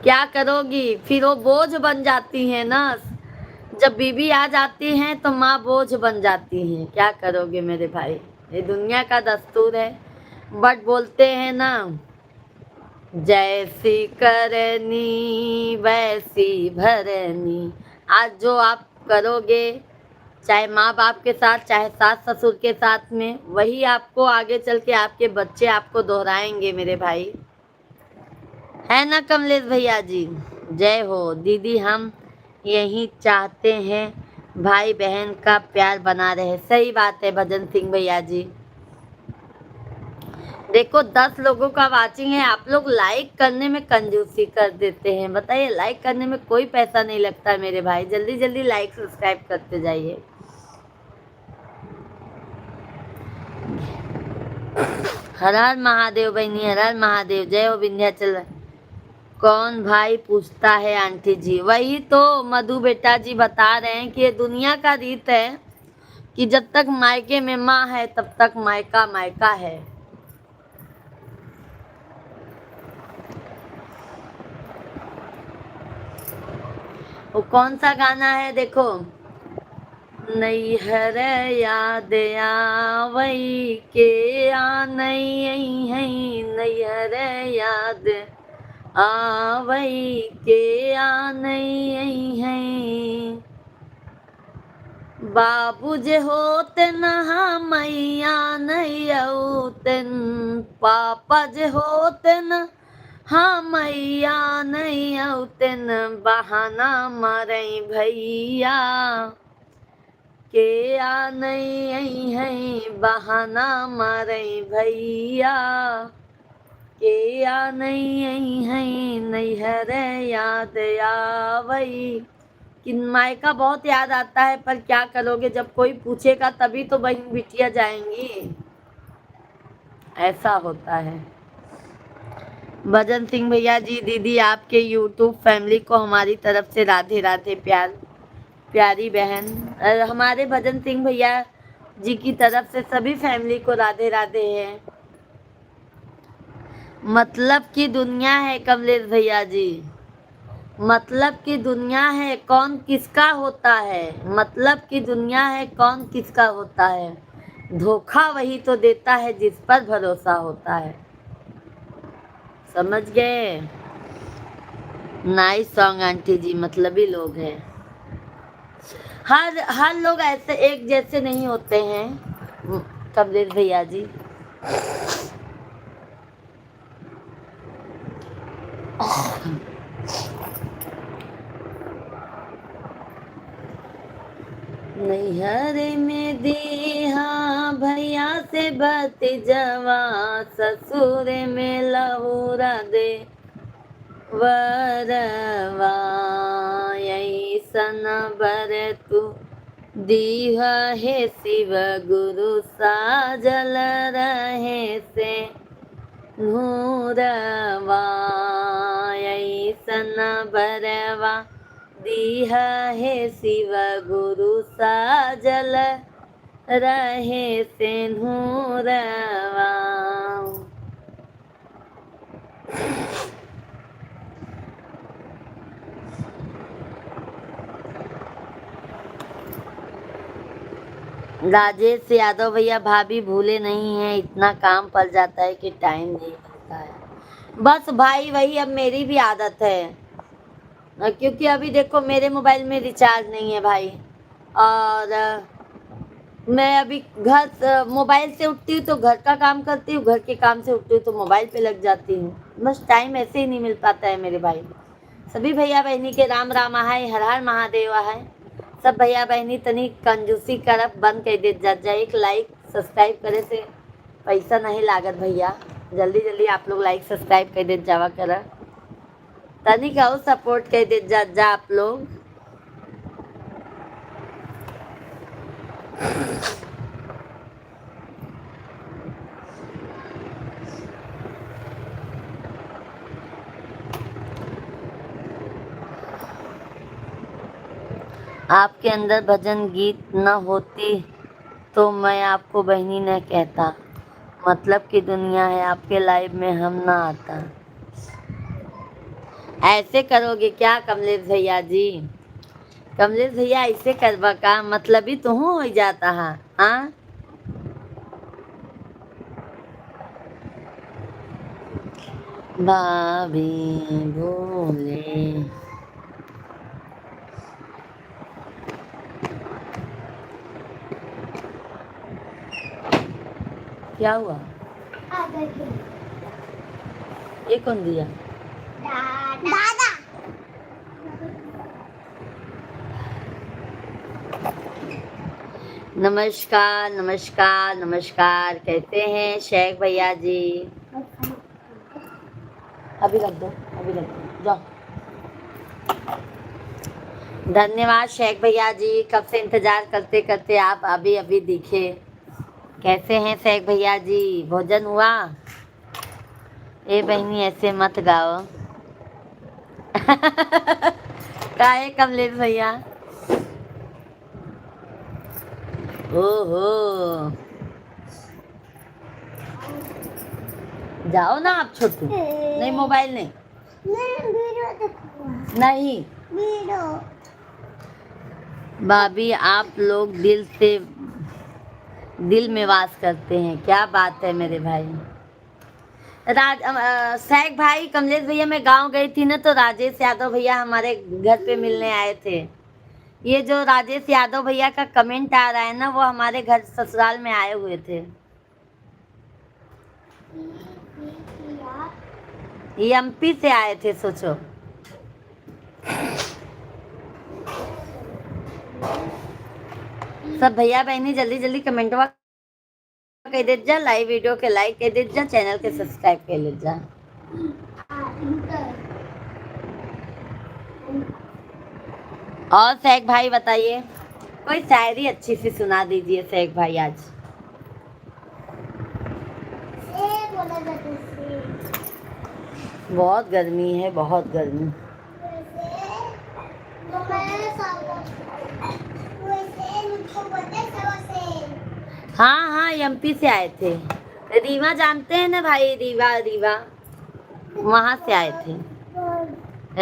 Speaker 1: क्या करोगी, फिर वो बोझ बन जाती है ना। जब बीबी आ जाती हैं तो माँ बोझ बन जाती हैं। क्या करोगे मेरे भाई, ये दुनिया का दस्तूर है। बट बोलते हैं ना, जैसी करनी वैसी भरनी। आज जो आप करोगे, चाहे माँ बाप के साथ, चाहे सास ससुर के साथ में, वही आपको आगे चल के आपके बच्चे आपको दोहराएंगे मेरे भाई, है ना कमलेश भैया जी। जय हो दीदी, हम यही चाहते हैं भाई बहन का प्यार बना रहे। सही बात है भजन सिंह भैया जी। देखो 10 लोगों का वाचिंग है, आप लोग लाइक करने में कंजूसी कर देते हैं। बताइए, लाइक करने में कोई पैसा नहीं लगता मेरे भाई, जल्दी जल्दी लाइक सब्सक्राइब करते जाइए। हर हर महादेव बहनी, हर हर महादेव, जय हो विंध्याचल। कौन भाई पूछता है आंटी जी, वही तो मधु बेटा जी बता रहे हैं कि ये दुनिया का रीत है। कि जब तक मायके में माँ है तब तक मायका मायका है। वो कौन सा गाना है देखो, नैहर याद आवई के आ नहीं है, नैहर याद आवई के आ नहीं है। बाबू जे होतन मैया नहीं औतन, पापा जे होतन हाँ मैया नहीं औतन, बहाना मारे भैया के आ नहीं है, बहाना मारे भैया के आ नहीं है, नैहर याद आवई। कि मायका बहुत याद आता है, पर क्या करोगे, जब कोई पूछेगा तभी तो बहन बिटिया जाएंगी, ऐसा होता है। भजन सिंह भैया जी, दीदी आपके यूट्यूब फैमिली को हमारी तरफ से राधे राधे, प्यार प्यारी बहन। और हमारे भजन सिंह भैया जी की तरफ से सभी फैमिली को राधे राधे है। मतलब की दुनिया है कमलेश भैया जी, मतलब की दुनिया है, कौन किसका होता है, मतलब की दुनिया है, कौन किसका होता है, धोखा वही तो देता है जिस पर भरोसा होता है। समझ गए? नाइस सॉन्ग आंटी जी, मतलबी लोग हैं। हर लोग ऐसे एक जैसे नहीं होते हैं कमलेश भैया जी। नैहर में दिहा भैया से भतीजवा, ससुर में लहुरा दे वरवा, ऐसन बर तू दीह हे शिव गुरु, साजल रहे से नूरवा, ऐसन बरवा दीह हे शिव गुरु, साजल रहे से नूरवा। राजेश यादव भैया, भाभी भूले नहीं है, इतना काम पड़ जाता है कि टाइम नहीं मिलता है। बस भाई वही अब मेरी भी आदत है, क्योंकि अभी देखो मेरे मोबाइल में रिचार्ज नहीं है भाई, और मैं अभी घर मोबाइल से उठती हूँ तो घर का काम करती हूँ, घर के काम से उठती हूँ तो मोबाइल पे लग जाती हूँ, बस टाइम ऐसे ही नहीं मिल पाता है मेरे भाई। सभी भैया बहनी के राम राम है, हर हर महादेव है। सब भैया बहनी तनी कंजूसी करब बंद कर दे जा, एक लाइक सब्सक्राइब करे से पैसा नहीं लागत भैया, जल्दी जल्दी आप लोग लाइक सब्सक्राइब कर दे जावा कर, तनी का सपोर्ट कर दे जा आप लोग। आपके अंदर भजन गीत न होती तो मैं आपको बहनी न कहता, मतलब की दुनिया है, आपके लाइव में हम ना आता। ऐसे करोगे क्या कमलेश भैया जी? कमलेश भैया ऐसे करवा का मतलब ही तो हो जाता है। हाँ, भाभी भोले, क्या हुआ? ये कौन दिया? दादा। नमस्कार नमस्कार नमस्कार, कैसे हैं शेख भैया जी? अभी रख दो, अभी रख दो, जाओ। धन्यवाद शेख भैया जी, कब से इंतजार करते करते आप अभी अभी दिखे। कैसे हैं शेख भैया जी, भोजन हुआ? ए बहनी ऐसे मत गाओ। काहे कमलेश भैया? ओहो, जाओ ना आप छोटू। नहीं, मोबाइल नहीं। नहीं भाभी, आप लोग दिल में वास करते हैं। क्या बात है मेरे भाई। सैक भाई, कमलेश भैया, मैं गांव गई थी ना, तो राजेश यादव भैया हमारे घर पे मिलने आए थे। ये जो राजेश यादव भैया का कमेंट आ रहा है ना, वो हमारे घर ससुराल में आए हुए थे। ये एमपी से आए थे, सोचो। सब भैया बहनी जल्दी जल्दी कमेंटवा कह दे जा, लाइव वीडियो के लाइक कह दे जा, चैनल के सब्सक्राइब कर ले जा। और सैक भाई बताइए, कोई शायरी अच्छी सी सुना दीजिए सैक भाई आज। बहुत गर्मी है, बहुत गर्मी। हाँ हाँ, एमपी से आए थे। रीवा जानते हैं ना भाई, रीवा रीवा, वहां से आए थे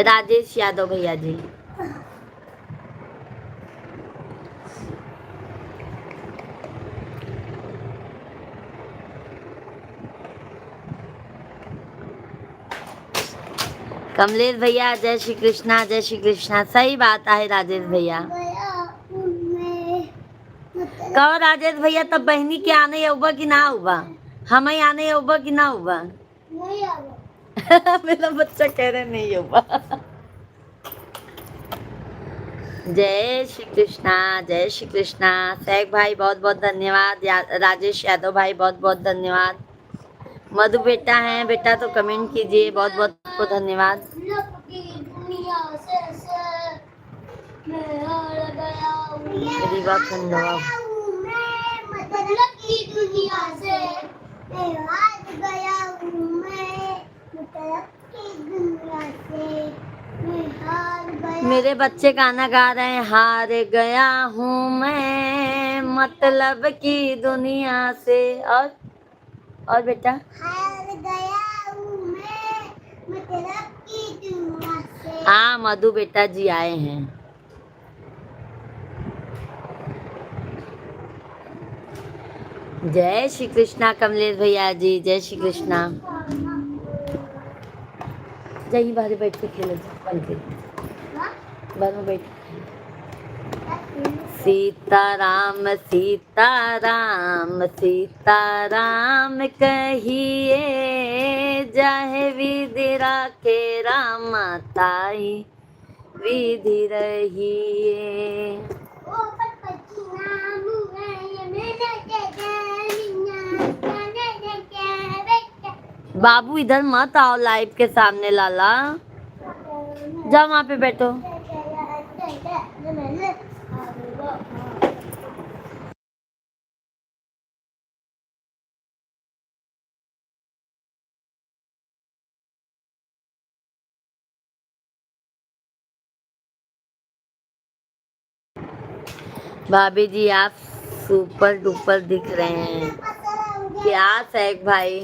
Speaker 1: राजेश यादव भैया जी। कमलेश भैया, जय श्री कृष्णा, जय श्री कृष्णा। सही बात है राजेश भैया। कहो राजेश भैया, तब बहनी के आने उबा कि ना उबा, हमें आने उबा कि ना उबा। मेरा बच्चा कह रहे नहीं उबा। जय श्री कृष्णा, जय श्री कृष्णा। सैक भाई बहुत बहुत धन्यवाद। राजेश यादव भाई बहुत बहुत धन्यवाद। मधु बेटा है, बेटा तो कमेंट कीजिए। बहुत बहुत को धन्यवाद। रीवा खंडवा, मेरे बच्चे गाना गा रहे हैं, हार गया हूँ मैं मतलब की दुनिया से। और बेटा, हार गया हूँ मैं मतलब की दुनिया से। हाँ, मधु बेटा जी आए हैं। जय श्री कृष्णा कमलेश भैया जी, जय श्री कृष्णा। जाइए बाहर बैठ के खेलो, बाहर में बैठ। सीताराम सीताराम सीताराम कहिए, जाहे विधि राखे राम ताई विधि रहिए। बाबू इधर मत आओ लाइव के सामने, लाला जाओ वहां पे बैठो। भाभी जी आप सुपर डुपर दिख रहे हैं। क्या सैक भाई,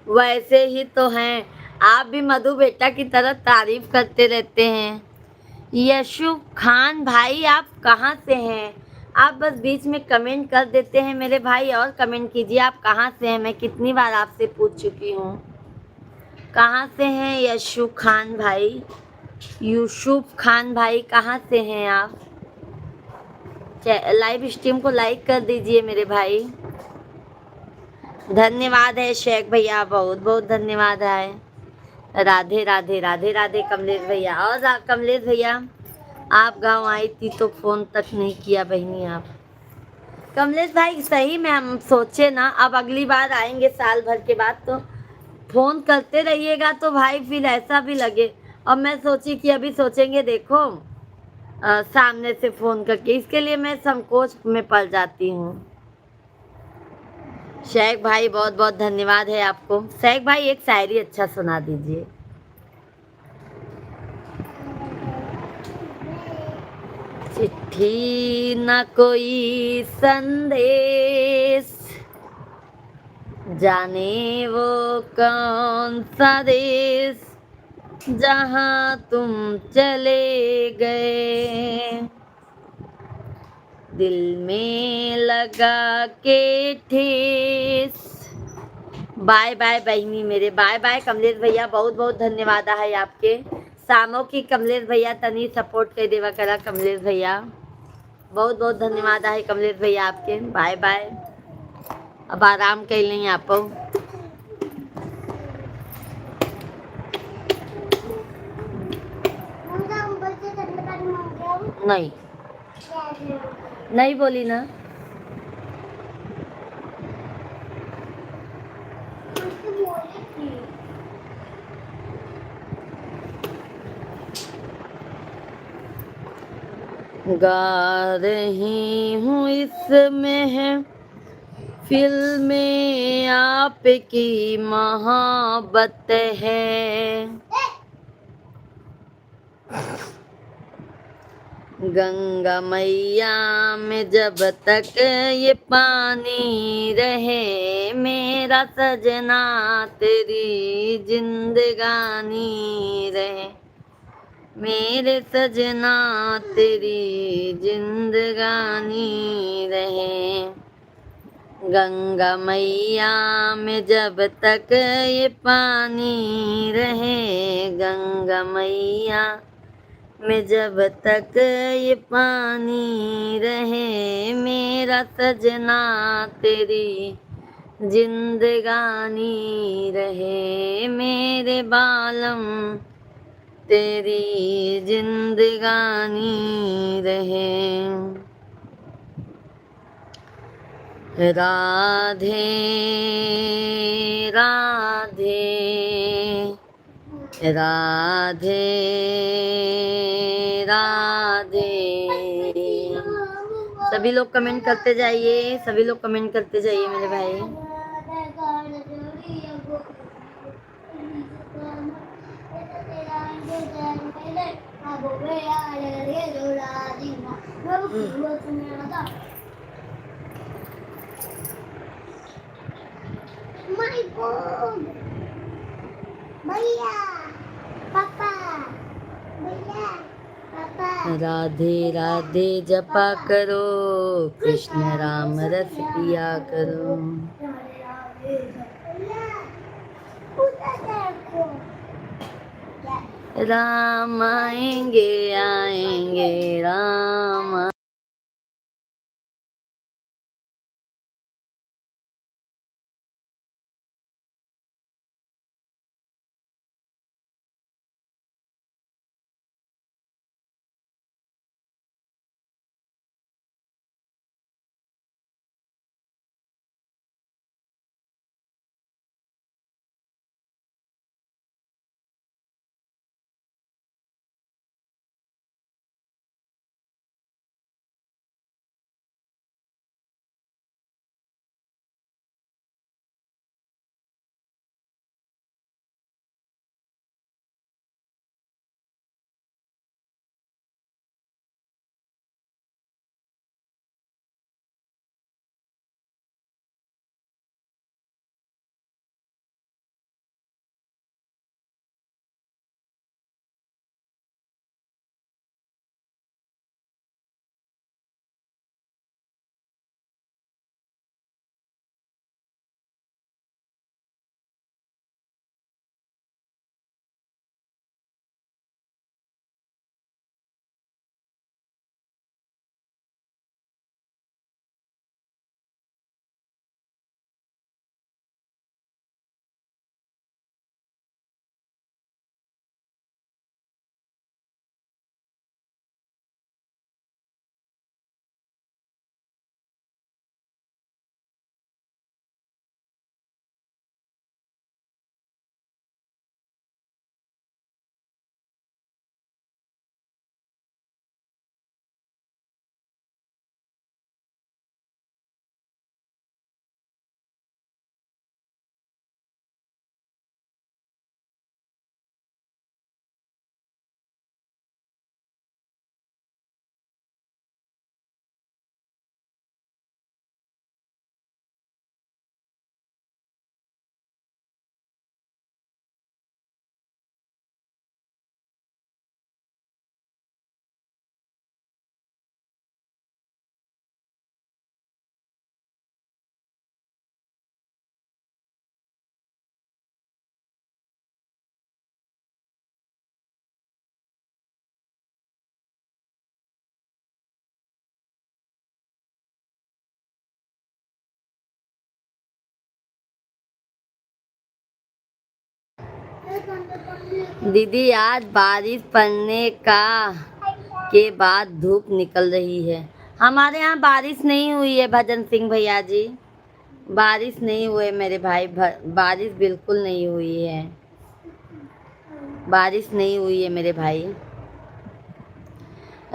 Speaker 1: वैसे ही तो हैं आप भी, मधु बेटा की तरह तारीफ करते रहते हैं। यशु खान भाई, आप कहाँ से हैं? आप बस बीच में कमेंट कर देते हैं मेरे भाई, और कमेंट कीजिए आप कहाँ से हैं। मैं कितनी बार आपसे पूछ चुकी हूँ, कहाँ से हैं यशु खान भाई, यूसुफ खान भाई, कहाँ से हैं आप? लाइव स्ट्रीम को लाइक कर दीजिए मेरे भाई। धन्यवाद है शेख भैया, बहुत बहुत धन्यवाद है। राधे राधे राधे राधे कमलेश भैया। और कमलेश भैया, आप गांव आई थी तो फोन तक नहीं किया बहनी आप। कमलेश भाई सही में हम सोचे ना, अब अगली बार आएंगे साल भर के बाद तो फोन करते रहिएगा, तो भाई फिर ऐसा भी लगे। और मैं सोची कि अभी सोचेंगे देखो सामने से फोन करके, इसके लिए मैं संकोच में पड़ जाती हूँ। शेख भाई बहुत बहुत धन्यवाद है आपको। शेख भाई एक शायरी अच्छा सुना दीजिए। चिट्ठी न कोई संदेश, जाने वो कौन सा देश, जहाँ तुम चले गए। दिल में लगा के ठेस। बाय बाय बहिनी मेरे, बाय बाय कमलेश भैया, बहुत बहुत धन्यवाद है आपके। सामो की कमलेश भैया तनी सपोर्ट कर देवा करा कमलेश भैया, बहुत बहुत धन्यवाद है कमलेश भैया आपके। बाय बाय, अब आराम कर लें आप। नहीं नहीं बोली ना। गा रही हूँ इसमें है फिल्में आपकी मोहब्बत है। गंगा मैया में जब तक ये पानी रहे, मेरा सजना तेरी जिंदगानी रहे, मेरे सजना तेरी जिंदगानी रहे। गंगा मैया में जब तक ये पानी रहे, गंगा मैया में जब तक ये पानी रहे, मेरा सजना तेरी जिंदगानी रहे, मेरे बालम तेरी जिंदगानी रहे। राधे राधे राधे राधे। सभी लोग कमेंट करते जाइए, सभी लोग कमेंट करते जाइए मेरे भाई। My God! भैया पापा, भैया पापा। राधे राधे जपा करो, कृष्ण राम रस पिया करो। राम आएंगे आएंगे राम। दीदी आज बारिश पड़ने का के बाद धूप निकल रही है। हमारे यहाँ बारिश नहीं हुई है भजन सिंह भैया जी, बारिश नहीं हुए मेरे भाई, बारिश बिल्कुल नहीं हुई है, बारिश नहीं हुई है मेरे भाई।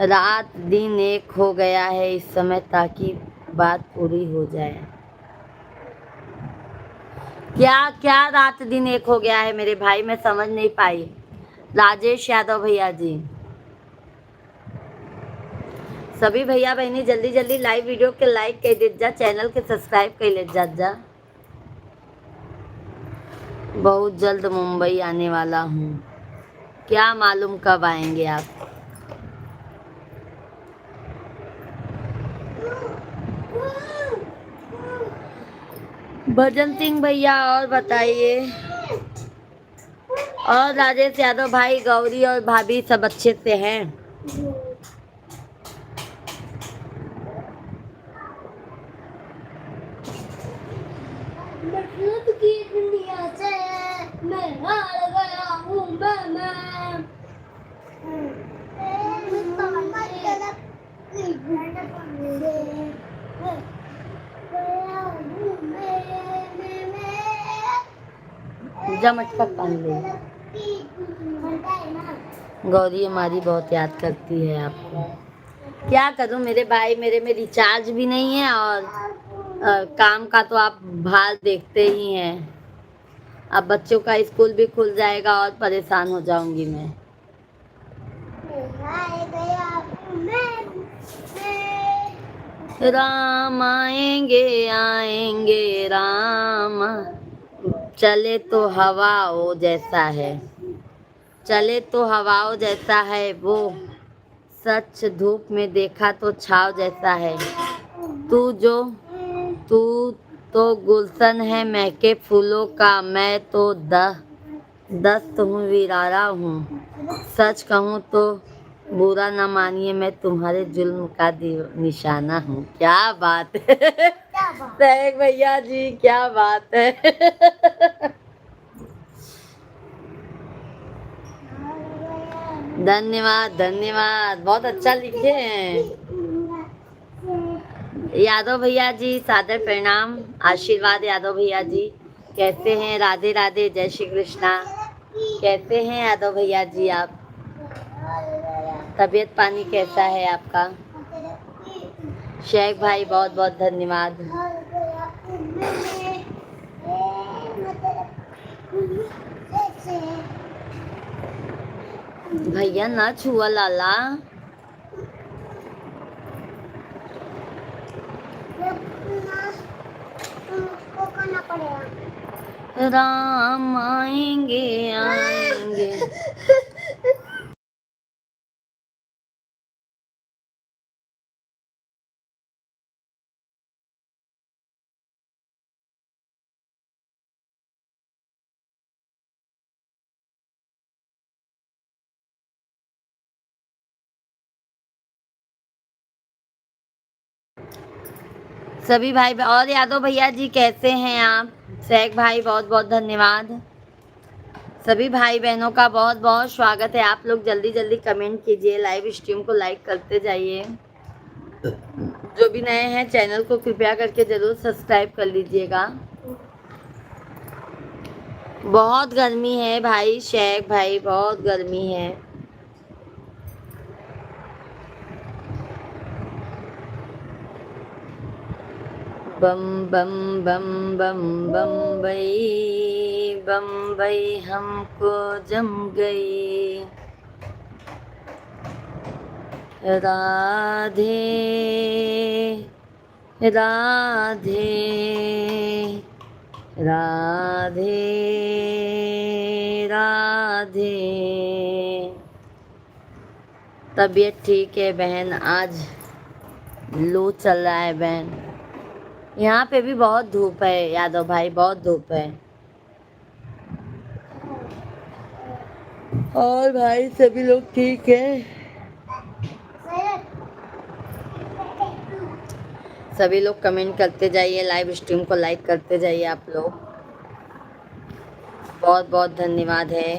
Speaker 1: रात दिन एक हो गया है इस समय, ताकि बात पूरी हो जाए। क्या क्या रात दिन एक हो गया है मेरे भाई, मैं समझ नहीं पाई। राजेश यादव भैया जी, सभी भैया बहनी जल्दी जल्दी लाइव वीडियो के लाइक कर दे जा, चैनल के सब्सक्राइब कर ले जा। बहुत जल्द मुंबई आने वाला हूँ, क्या मालूम कब आएंगे आप। भजन सिंह भैया और बताइए। और राजेश यादव भाई, गौरी और भाभी सब अच्छे से हैं? मतलब की दुनिया से मैं हार गया हूँ जमटका पानी ले। गौरी हमारी बहुत याद करती है आपको, क्या करूं मेरे भाई, मेरे में रिचार्ज भी नहीं है और काम का तो आप भार देखते ही हैं। अब बच्चों का स्कूल भी खुल जाएगा और परेशान हो जाऊंगी मैं। राम आएंगे आएंगे राम, चले तो हवाओं जैसा है, चले तो हवाओं जैसा है वो, सच धूप में देखा तो छाव जैसा है। तू तो गुलशन है महके फूलों का, मैं तो दस्त हूँ वीरारा हूँ। सच कहूँ तो बुरा न मानिए, मैं तुम्हारे जुल्म का निशाना हूँ। क्या बात है सहक भैया जी, क्या बात है धन्यवाद धन्यवाद, बहुत अच्छा लिखे हैं। यादव भैया जी सादर प्रणाम, आशीर्वाद यादव भैया जी, कैसे हैं? राधे राधे, जय श्री कृष्णा। कैसे हैं यादव भैया जी आप? तबीयत पानी कैसा है आपका? शेख भाई बहुत बहुत धन्यवाद। भैया ना छुआ लाला। राम आएंगे आएंगे सभी भाई और यादव भैया जी कैसे हैं आप? शेख भाई बहुत बहुत धन्यवाद। सभी भाई बहनों का बहुत बहुत स्वागत है। आप लोग जल्दी जल्दी कमेंट कीजिए, लाइव स्ट्रीम को लाइक करते जाइए। जो भी नए हैं चैनल को कृपया करके जरूर सब्सक्राइब कर लीजिएगा। बहुत गर्मी है भाई शेख भाई, बहुत गर्मी है। बम बम बम बम बम्बई बम्बई हमको जम गई, राधे राधे राधे राधे। तबीयत ठीक है बहन, आज लू चल रहा है बहन। यहाँ पे भी बहुत धूप है यादव भाई, बहुत धूप है। और भाई सभी लोग ठीक है? सभी लोग कमेंट करते जाइए, लाइव स्ट्रीम को लाइक करते जाइए आप लोग। बहुत बहुत धन्यवाद है।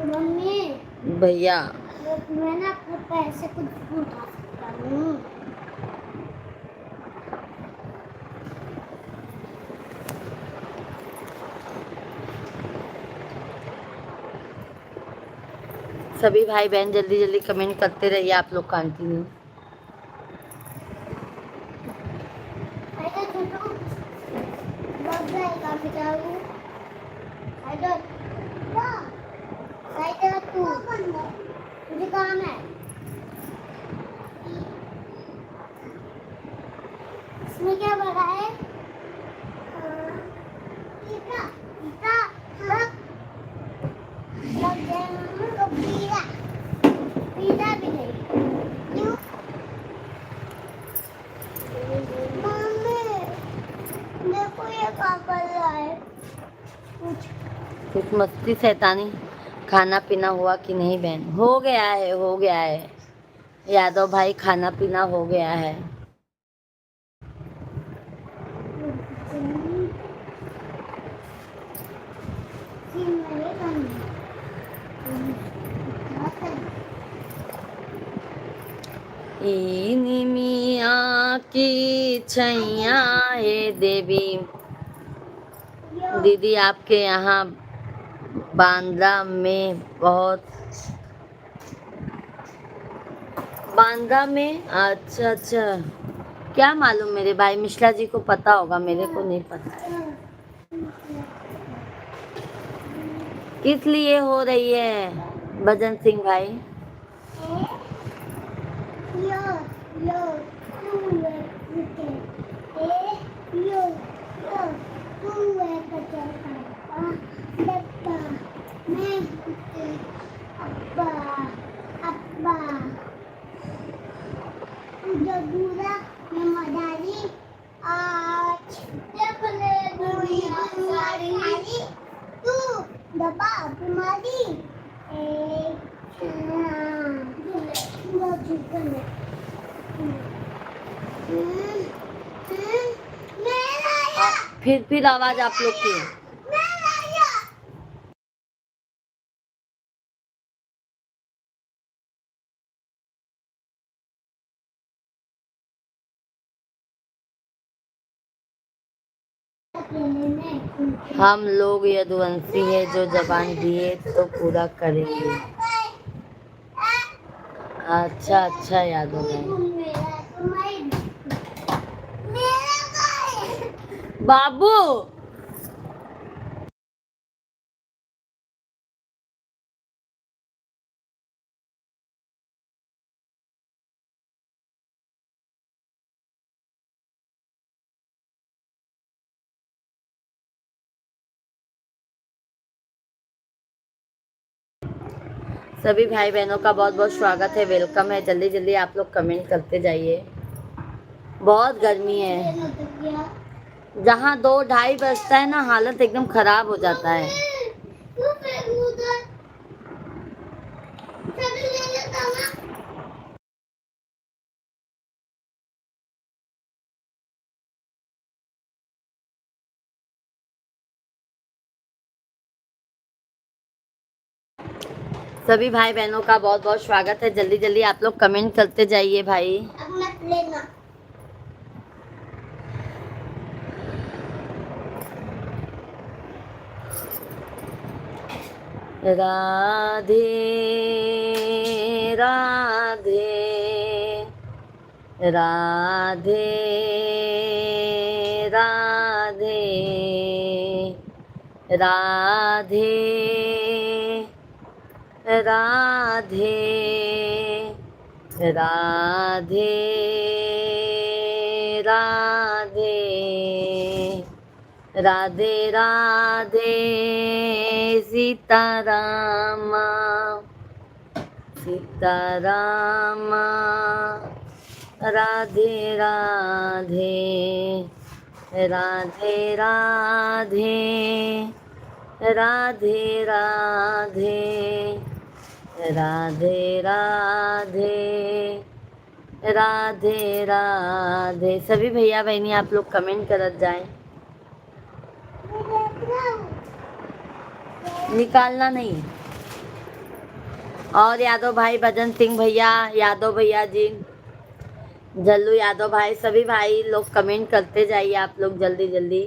Speaker 2: मम्मी
Speaker 1: भैया
Speaker 2: मैं ना अपने पैर से कुछ भी उठा सकता हूँ।
Speaker 1: सभी भाई बहन जल्दी जल्दी कमेंट करते रहिए आप लोग कंटिन्यू।
Speaker 2: आइडल छोटू बग जाएगा बेचारू। आइडल आइडल तू मुझे काम है। इसमें क्या भरा है? पीता पीता लग गया मम्मी को पीता पीता भी नहीं। क्यों? मम्मी देखो ये क्या कर रहा है।
Speaker 1: कुछ मस्ती शैतानी। खाना पीना हुआ कि नहीं बहन? हो गया है, हो गया है यादव भाई, खाना पीना हो गया है। मियाँ की छैया है देवी। दीदी आपके यहाँ बांद्रा में बहुत, बांद्रा में? अच्छा अच्छा, क्या मालूम, मेरे भाई मिश्रा जी को पता होगा, मेरे को नहीं पता है। किस लिए हो रही है भजन सिंह भाई? फिर आवाज आप लोग की। हम लोग यदुवंशी है, जो जबान दिए तो पूरा करेंगे। अच्छा अच्छा यादव भाई। बाबू सभी भाई बहनों का बहुत बहुत स्वागत है, वेलकम है। जल्दी जल्दी आप लोग कमेंट करते जाइए। बहुत गर्मी है, जहाँ 2 ढाई बजता है ना हालत एकदम खराब हो जाता है। सभी भाई बहनों का बहुत बहुत स्वागत है, जल्दी जल्दी आप लोग कमेंट करते जाइए भाई।
Speaker 2: अब मत लेना।
Speaker 1: राधे राधे राधे राधे राधे राधे राधे राधे राधे राधे सीतारामा सीतारामा राधे राधे राधे राधे राधे राधे राधे राधे राधे राधे। सभी भैया बहनी आप लोग कमेंट करत जाएं।
Speaker 2: मैं देख रहा हूँ।
Speaker 1: निकालना नहीं। और यादव भाई, भजन सिंह भैया, यादव भैया जी, जल्लू यादव भाई, सभी भाई लोग कमेंट करते जाइए आप लोग जल्दी जल्दी।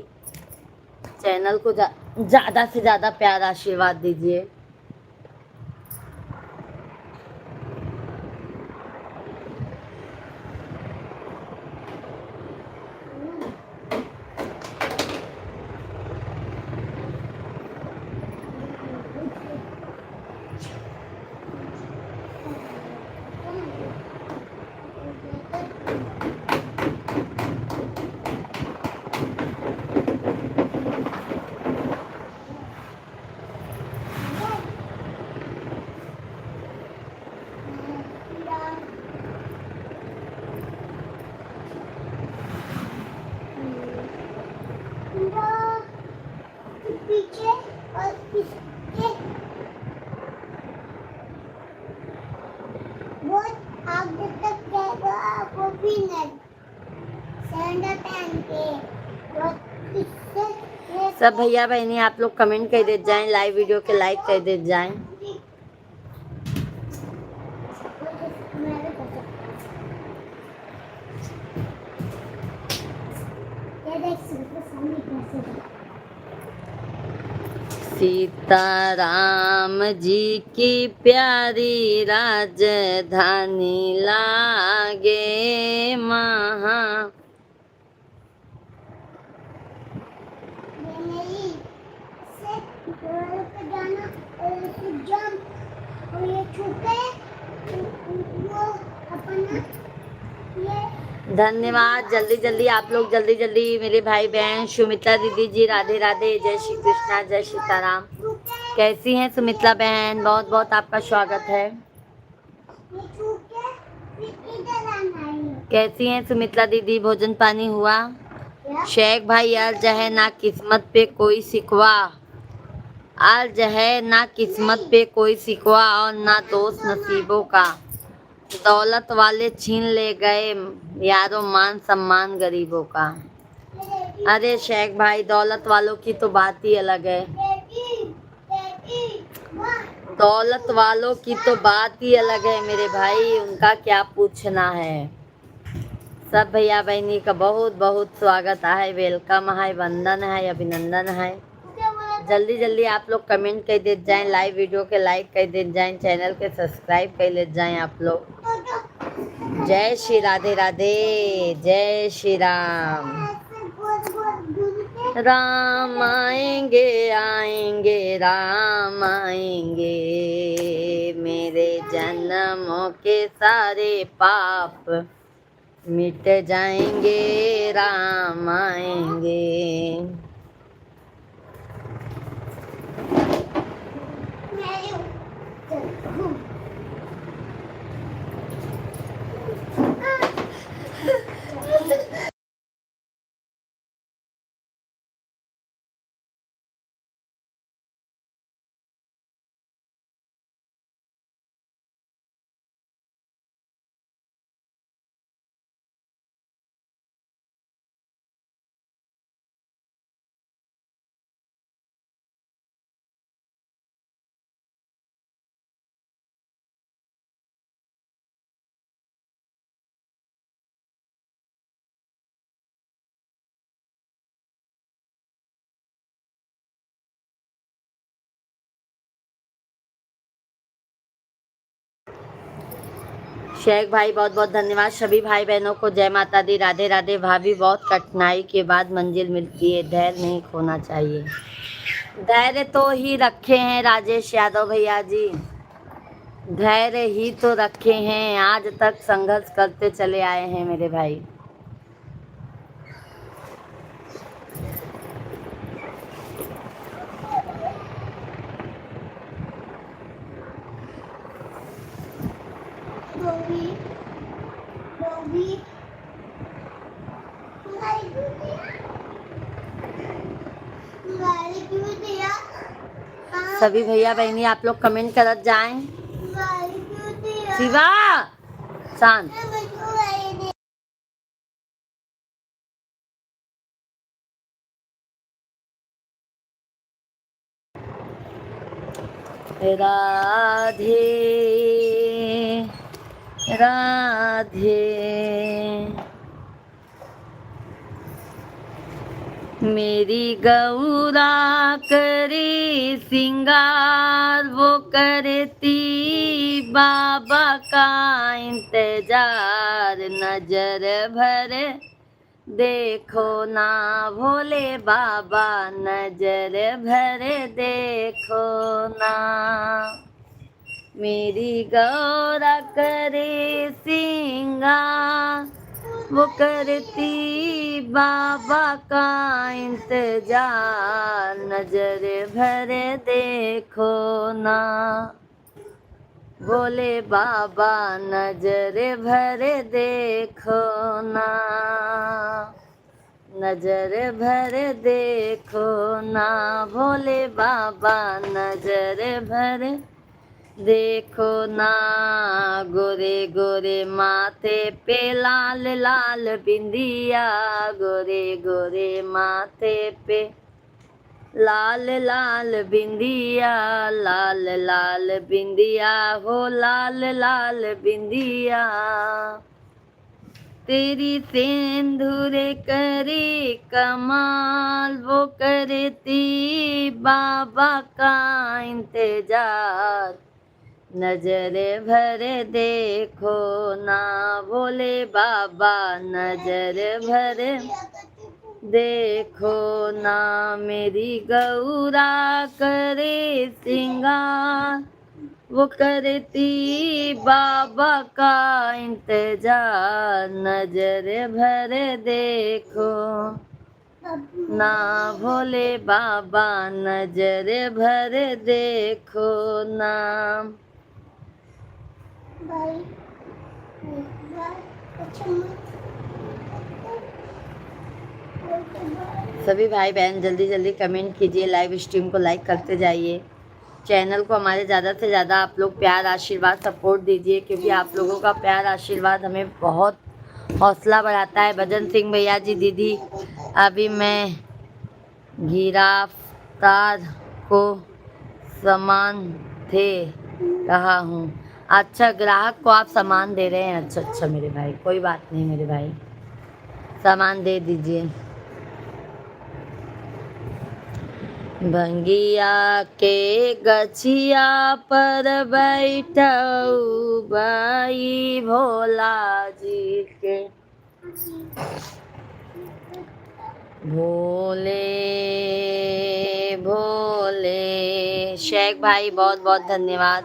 Speaker 1: चैनल को ज़्यादा से ज़्यादा प्यार आशीर्वाद दीजिए।
Speaker 2: पीछे और पीछे बहुत आगे तक जाएगा वो भी नहीं सैंडल पहन के बहुत पीछे
Speaker 1: सब भैया बहनी आप लोग कमेंट कर दे जाएं, लाइव वीडियो के लाइक कर दे जाएं। सीताराम जी की प्यारी राजधानी लागे महा।
Speaker 2: ये नहीं से डोर पे जाना और फिर जंप और ये छुपे वो अपना ये
Speaker 1: धन्यवाद। जल्दी जल्दी आप लोग जल्दी जल्दी मेरे भाई बहन। सुमित्रा दीदी जी राधे राधे, जय श्री कृष्णा, जय सीताराम।
Speaker 2: छुपे
Speaker 1: कैसी हैं सुमित्रा बहन? बहुत बहुत आपका स्वागत है।
Speaker 2: ये छुपे फिर इधर आना है
Speaker 1: कैसी हैं सुमित्रा दीदी? भोजन पानी हुआ?
Speaker 2: क्या
Speaker 1: शेख भाई, अर्ज है ना किस्मत पे कोई सिकवा, अर्ज है ना किस्मत पे कोई सिकवा और ना दोस्त नसीबों का। दौलत वाले छीन ले गए यारों मान सम्मान गरीबों का। अरे शेख भाई, दौलत वालों की तो बात ही अलग है। दौलत वालों की तो बात ही अलग है मेरे भाई, उनका क्या पूछना है। सब भैया बहनी का बहुत बहुत स्वागत है, वेलकम है, वंदन है, अभिनंदन है। जल्दी जल्दी आप लोग कमेंट कर दे जाएं, लाइव वीडियो के लाइक कर दे जाएं, चैनल के सब्सक्राइब कर ले जाएं आप लोग। जय श्री राधे राधे, जय श्री राम। राम आएंगे आएंगे राम आएंगे, मेरे जन्मों के सारे पाप मिट जाएंगे, राम आएंगे। शेख भाई बहुत बहुत धन्यवाद। सभी भाई बहनों को जय माता दी, राधे राधे। भाभी, बहुत कठिनाई के बाद मंजिल मिलती है, धैर्य नहीं खोना चाहिए। धैर्य तो ही रखे हैं राजेश यादव भैया जी, धैर्य ही तो रखे हैं, आज तक संघर्ष करते चले आए हैं मेरे भाई। सभी भैया बहनी आप लोग कमेंट करत जाएं। शिवा शांत। राधे राधे मेरी गौरा करे सिंगार, वो करती बाबा का इंतजार। नजर भर देखो ना भोले बाबा, नजर भर देखो ना। मेरी गौरा करे सिंगार, वो करती बाबा का इंतजार। नजर भर देखो ना भोले बाबा, नजर भर देखो ना। नजर भर देखो ना भोले बाबा, नजर भर देखो ना। गोरे गोरे माथे पे लाल लाल बिंदिया, गोरे गोरे माथे पे लाल लाल बिंदिया, लाल लाल बिंदिया हो लाल लाल बिंदिया। तेरी सिंदूर करे कमाल, वो करती बाबा का इंतजार। नजर भर देखो ना भोले बाबा, नजर भर देखो ना। मेरी गौरा करे सिंगार, वो करती बाबा का इंतजार। नजर भर देखो ना भोले बाबा, नजर भर देखो ना। सभी भाई बहन जल्दी जल्दी कमेंट कीजिए, लाइव स्ट्रीम को लाइक करते जाइए। चैनल को हमारे ज़्यादा से ज़्यादा आप लोग प्यार आशीर्वाद सपोर्ट दीजिए, क्योंकि आप लोगों का प्यार आशीर्वाद हमें बहुत हौसला बढ़ाता है। भजन सिंह भैया जी, दीदी अभी मैं गिरफ्तार को सामान दे रहा हूँ। अच्छा, ग्राहक को आप सामान दे रहे हैं? अच्छा अच्छा मेरे भाई, कोई बात नहीं मेरे भाई, सामान दे दीजिए। भंगिया के गछिया पर बैठऊ बाई भोला जी के, भोले भोले। शेख भाई बहुत बहुत धन्यवाद।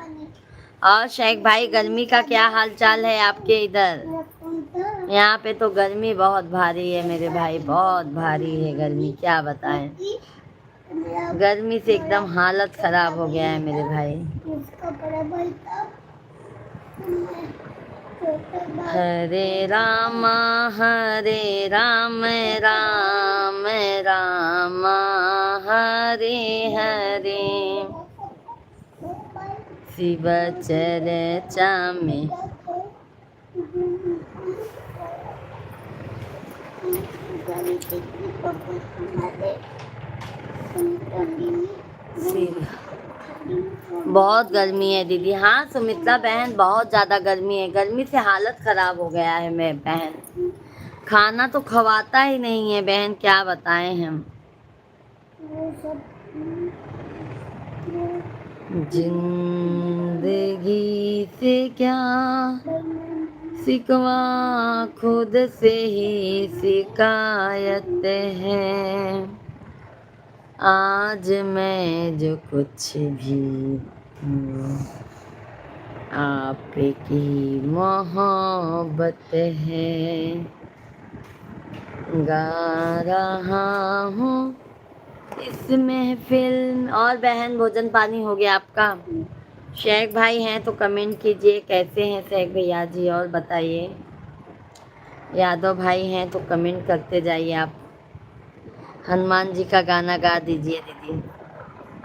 Speaker 1: और शेख भाई, गर्मी का क्या हाल चाल है आपके इधर? यहाँ पे तो गर्मी बहुत भारी है मेरे भाई, बहुत भारी है गर्मी, क्या बताएं। गर्मी से एकदम हालत खराब हो गया है मेरे भाई। हरे राम राम राम हरे हरे, शिव चर्चा में बहुत गर्मी है दीदी। हाँ सुमित्रा बहन, बहुत ज़्यादा गर्मी है, गर्मी से हालत ख़राब हो गया है मेरे बहन। खाना तो खवाता ही नहीं है बहन, क्या बताएं हम। जिंदगी से क्या सिकवा, खुद से ही शिकायत है। आज मैं जो कुछ भी हूँ, आपकी मोहब्बत है। गा रहा हूँ इस महफिल। और बहन, भोजन पानी हो गया आपका? शेख भाई हैं तो कमेंट कीजिए, कैसे हैं शेख भैया जी, और बताइए। यादव भाई हैं तो कमेंट करते जाइए आप। हनुमान जी का गाना गा दीजिए दीदी।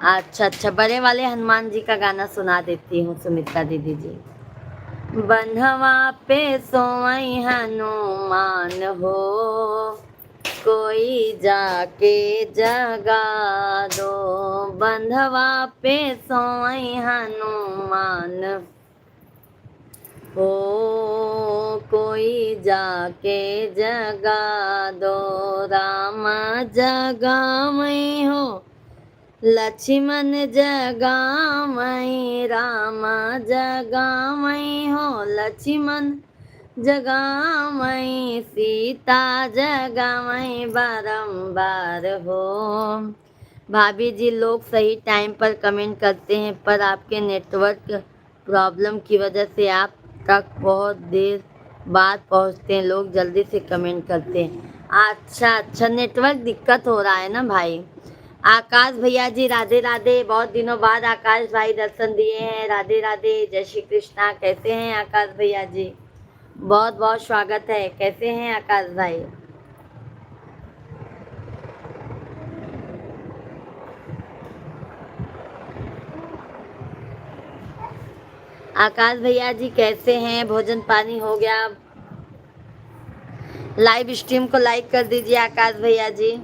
Speaker 1: अच्छा अच्छा, बड़े वाले हनुमान जी का गाना सुना देती हूँ सुमित्रा दीदी जी। बंधवा पे सोई हनुमान हो, कोई जाके जगा दो। बंधवा पे सोई हनुमान हो, कोई जाके जगा दो। राम जगामई हो, लक्ष्मण जगामई। राम जगामई हो, लक्ष्मण जगामई। सीता जगामई बारंबार हो। भाभी जी, लोग सही टाइम पर कमेंट करते हैं, पर आपके नेटवर्क प्रॉब्लम की वजह से आप तक बहुत देर बाद पहुंचते हैं। लोग जल्दी से कमेंट करते हैं। अच्छा, नेटवर्क दिक्कत हो रहा है ना भाई। आकाश भैया जी, राधे राधे। बहुत दिनों बाद आकाश भाई दर्शन दिए हैं। राधे राधे, जय श्री कृष्णा। कैसे हैं आकाश भैया जी? बहुत बहुत स्वागत है। कैसे हैं आकाश भाई? आकाश भैया जी कैसे हैं? भोजन पानी हो गया? लाइव स्ट्रीम को लाइक कर दीजिए आकाश भैया जी।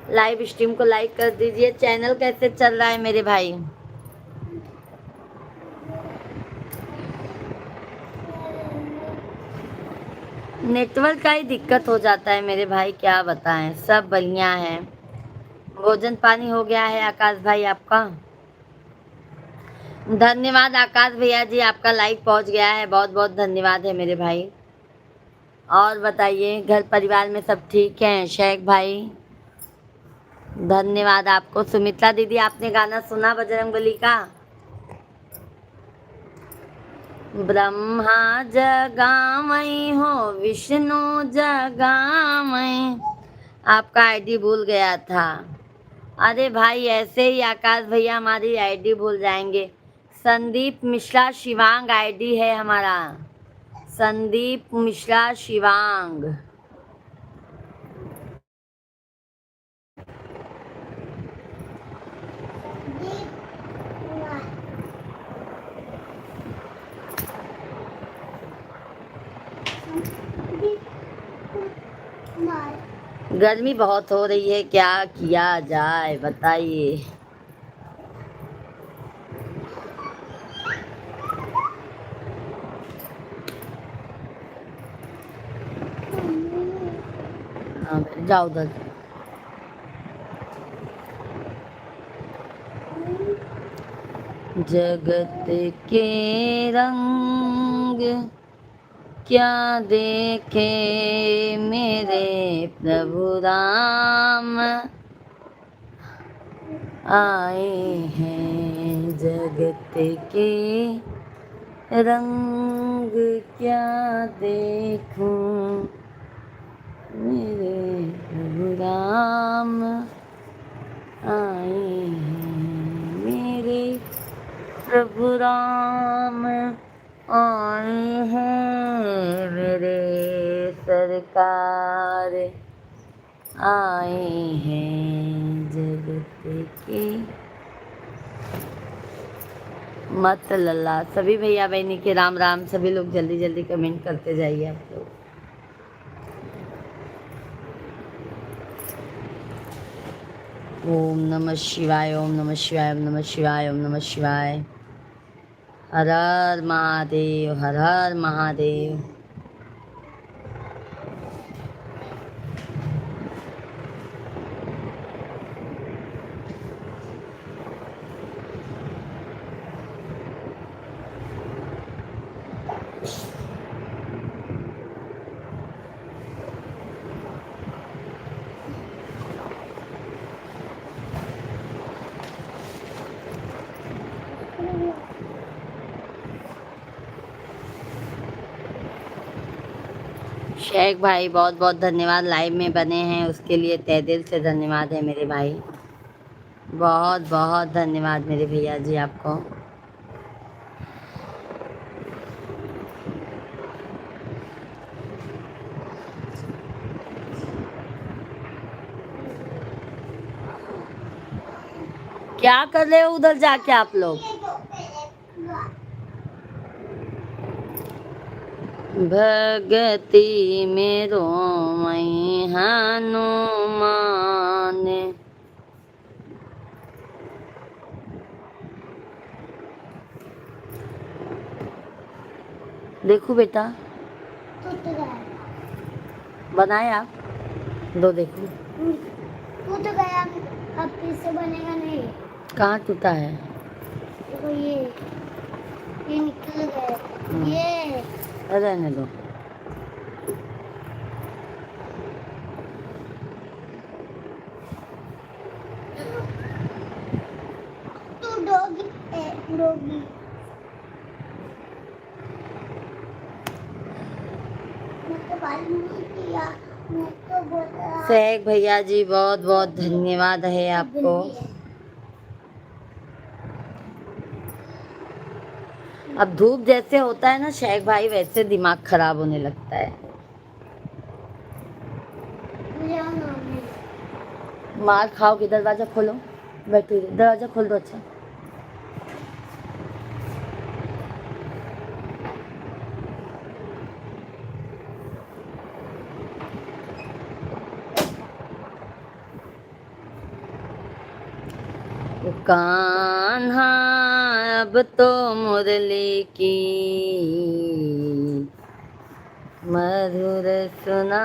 Speaker 1: लाइव स्ट्रीम को लाइक कर दीजिए। चैनल कैसे चल रहा है मेरे भाई? नेटवर्क का ही दिक्कत हो जाता है मेरे भाई, क्या बताएं। सब बढ़िया है। भोजन पानी हो गया है आकाश भाई आपका? धन्यवाद आकाश भैया जी, आपका लाइक पहुंच गया है। बहुत बहुत धन्यवाद है मेरे भाई। और बताइए, घर परिवार में सब ठीक हैं? शेख भाई धन्यवाद आपको। सुमित्रा दीदी, आपने गाना सुना बजरंगबली का? ब्रह्मा जगामई हो, विष्णु जगामई। आपका आईडी भूल गया था। अरे भाई, ऐसे ही आकाश भैया हमारी आईडी भूल जाएंगे। संदीप मिश्रा शिवांग आईडी है हमारा। संदीप मिश्रा शिवांग। गर्मी बहुत हो रही है, क्या किया जाए बताइए। हाँ, जाओ उधर। जगत के रंग क्या देखे मेरे प्रभु राम, आए हैं जगत के रंग क्या देखूं मेरे प्रभु राम, आए हैं मेरे प्रभु राम, आए हैं मेरे सरकार, आए हैं जगत के। मत लल्ला। सभी भैया बहनी के राम राम। सभी लोग जल्दी जल्दी कमेंट करते जाइए आप लोग। ओम नमः शिवाय, ओम नमः शिवाय, ओम नमः शिवाय, ओम नमः शिवाय। हर हर महादेव, हर हर महादेव। शेख भाई, बहुत बहुत धन्यवाद। लाइव में बने हैं उसके लिए तहे दिल से धन्यवाद है मेरे भाई। बहुत बहुत धन्यवाद मेरे भैया जी आपको। क्या कर रहे हो उधर जाके आप लोग? भगति मेरो मई हनुमान। देखो बेटा,
Speaker 2: टूट गया।
Speaker 1: बनाए आप दो, देखो
Speaker 2: टूट गया, अब फिर से बनेगा नहीं।
Speaker 1: कहाँ टूटा है।
Speaker 2: देखो ये निकल गए। ये
Speaker 1: रहने दो।
Speaker 2: तो डॉगी है, डॉगी। मैं तो बाल नहीं किया, मैं तो बोला
Speaker 1: शेख भैया जी बहुत बहुत धन्यवाद है आपको। अब धूप जैसे होता है ना शेख भाई, वैसे दिमाग खराब होने लगता है।
Speaker 2: मुझे और नाम नहीं।
Speaker 1: मार खाओ कि दरवाजा खोलो, बैठो इधर, दरवाजा खोल दो। अच्छा कान्हा अब तो मुरली की मधुर सुना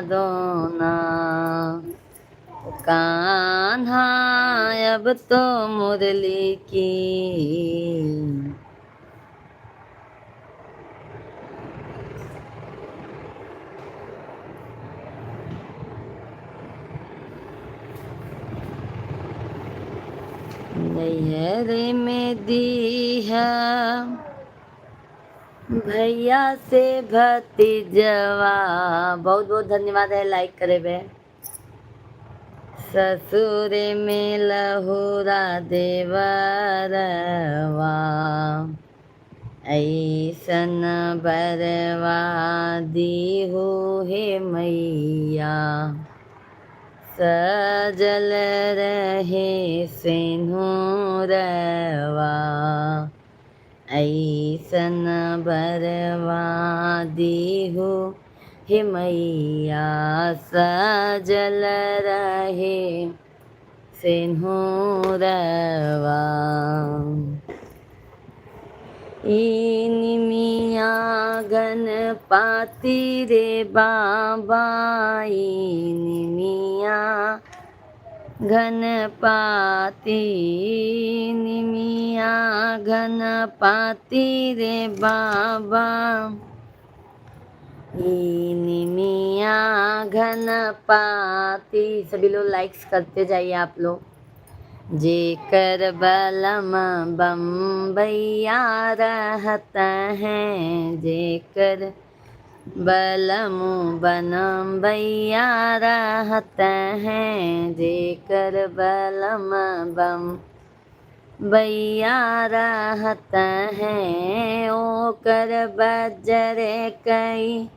Speaker 1: दो ना। कान्हा अब तो मुरली की नैहर में दी है भैया से भतीजवा। बहुत बहुत धन्यवाद है, लाइक करे बे। ससुर में लहुरा देवरवा, ऐसन बरवा दीहु हे मैया। सजल रहे सिंहरवा, ऐसन बरवा दीहु हे मैया। सजल रहे सिंहरवा। इनिमिया गणपति रे बाबा, इनिमिया गणपति, निमिया गणपति रे बाबा, निमिया गणपति। सभी लोग लाइक्स करते जाइए आप लोग। जेकर बलम बम्बैया रहता है, जेकर बलम बनबैया रहता है, जेकर बलम बम्बैया रहता है। ओकर बजरे कई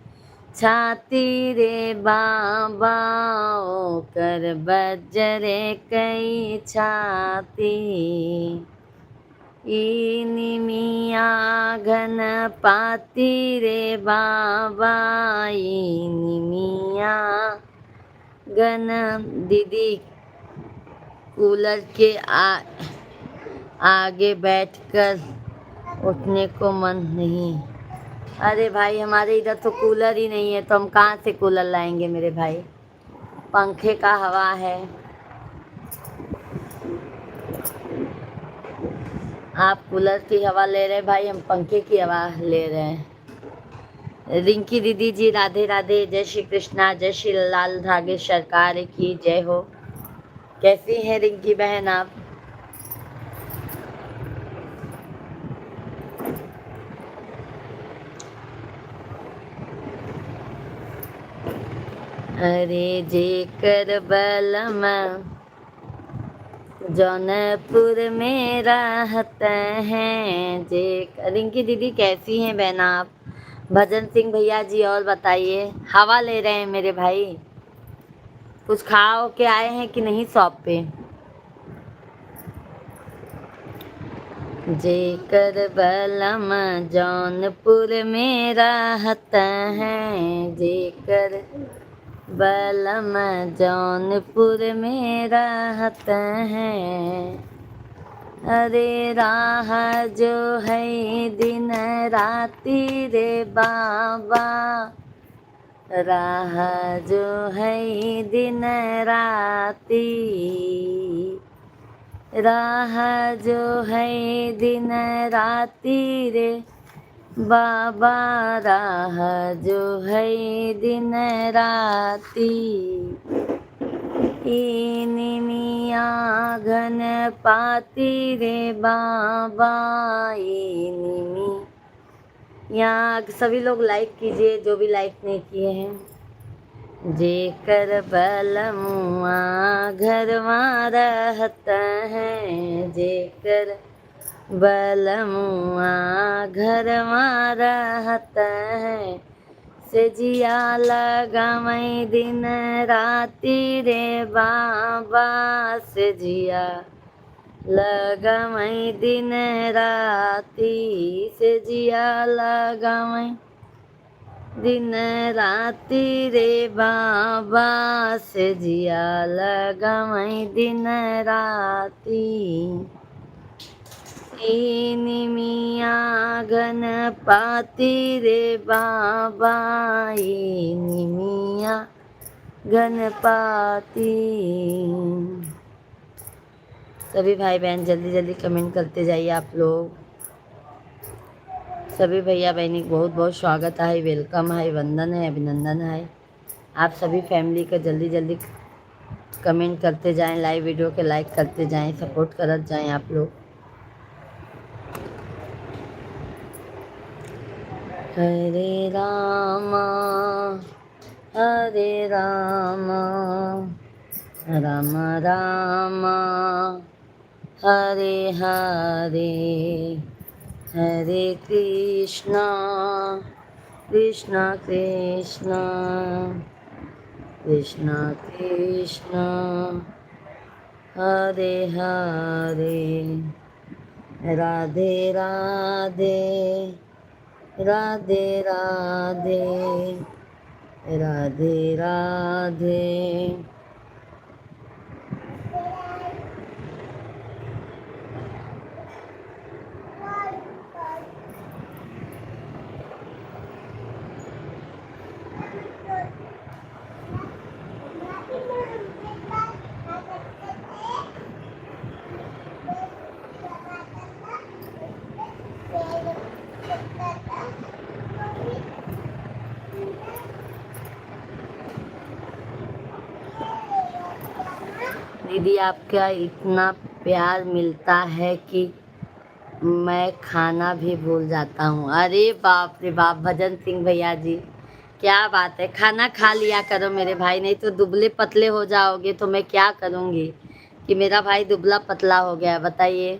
Speaker 1: छाती रे बाबा, ओकर बजरे कई छाती। इनिमिया गणपति रे बाबा, इनिमिया गण। दीदी कूलर के आगे बैठकर उठने को मन नहीं। अरे भाई हमारे इधर तो कूलर ही नहीं है, तो हम कहाँ से कूलर लाएंगे मेरे भाई। पंखे का हवा है। आप कूलर की हवा ले रहे भाई, हम पंखे की हवा ले रहे हैं। रिंकी दीदी जी राधे राधे, जय श्री कृष्णा, जय श्री लाल धागे सरकार की जय हो। कैसी हैं रिंकी बहन आप। अरे जेकर बलम जौनपुर में रहते हैं। जे रिंकी दीदी कैसी हैं बहना आप। भजन सिंह भैया जी और बताइए। हवा ले रहे हैं मेरे भाई। कुछ खाओ के आए हैं कि नहीं शॉप पे। जेकर बलम जौनपुर में रहत हैं, जेकर बलम जौनपुर में रहत हैं। अरे राह जो है दिन राती रे बाबा, राह जो है दिन राती, राह जो है दिन राती रे बाबा, राह जो है दिन राती। इनिमिया घन पाती रे बाबा, इनिमिया। सभी लोग लाइक कीजिए जो भी लाइक नहीं किए हैं। जेकर बलमुआ घरवा रहत हैं, जेकर बलमुआ घरवा रहत हैं। से जिया लगावई दिन राती रे बाबा, से जिया लगावई दिन राती, से जिया लगावई दिन राती रे बाबा, से जिया लगावई दिन राती। इनिमिया घन पाती रे बाबा, इनिमिया घन पाती। सभी भाई बहन जल्दी जल्दी कमेंट करते जाइए आप लोग। सभी भैया बहनी बहुत बहुत स्वागत है, वेलकम है, वंदन है, अभिनंदन है। आप सभी फैमिली को जल्दी जल्दी कमेंट करते जाएं, लाइव वीडियो के लाइक करते जाएं, सपोर्ट करते जाएं आप लोग। हरे रामा हरे रामा, राम राम हरे हरे, हरे कृष्णा कृष्णा कृष्णा कृष्णा कृष्णा हरे हरे, राधे राधे राधे राधे राधे राधे। दीदी आपका इतना प्यार मिलता है कि मैं खाना भी भूल जाता हूँ। अरे बाप रे बाप, भजन सिंह भैया जी क्या बात है। खाना खा लिया करो मेरे भाई, नहीं तो दुबले पतले हो जाओगे तो मैं क्या करूँगी कि मेरा भाई दुबला पतला हो गया। बताइए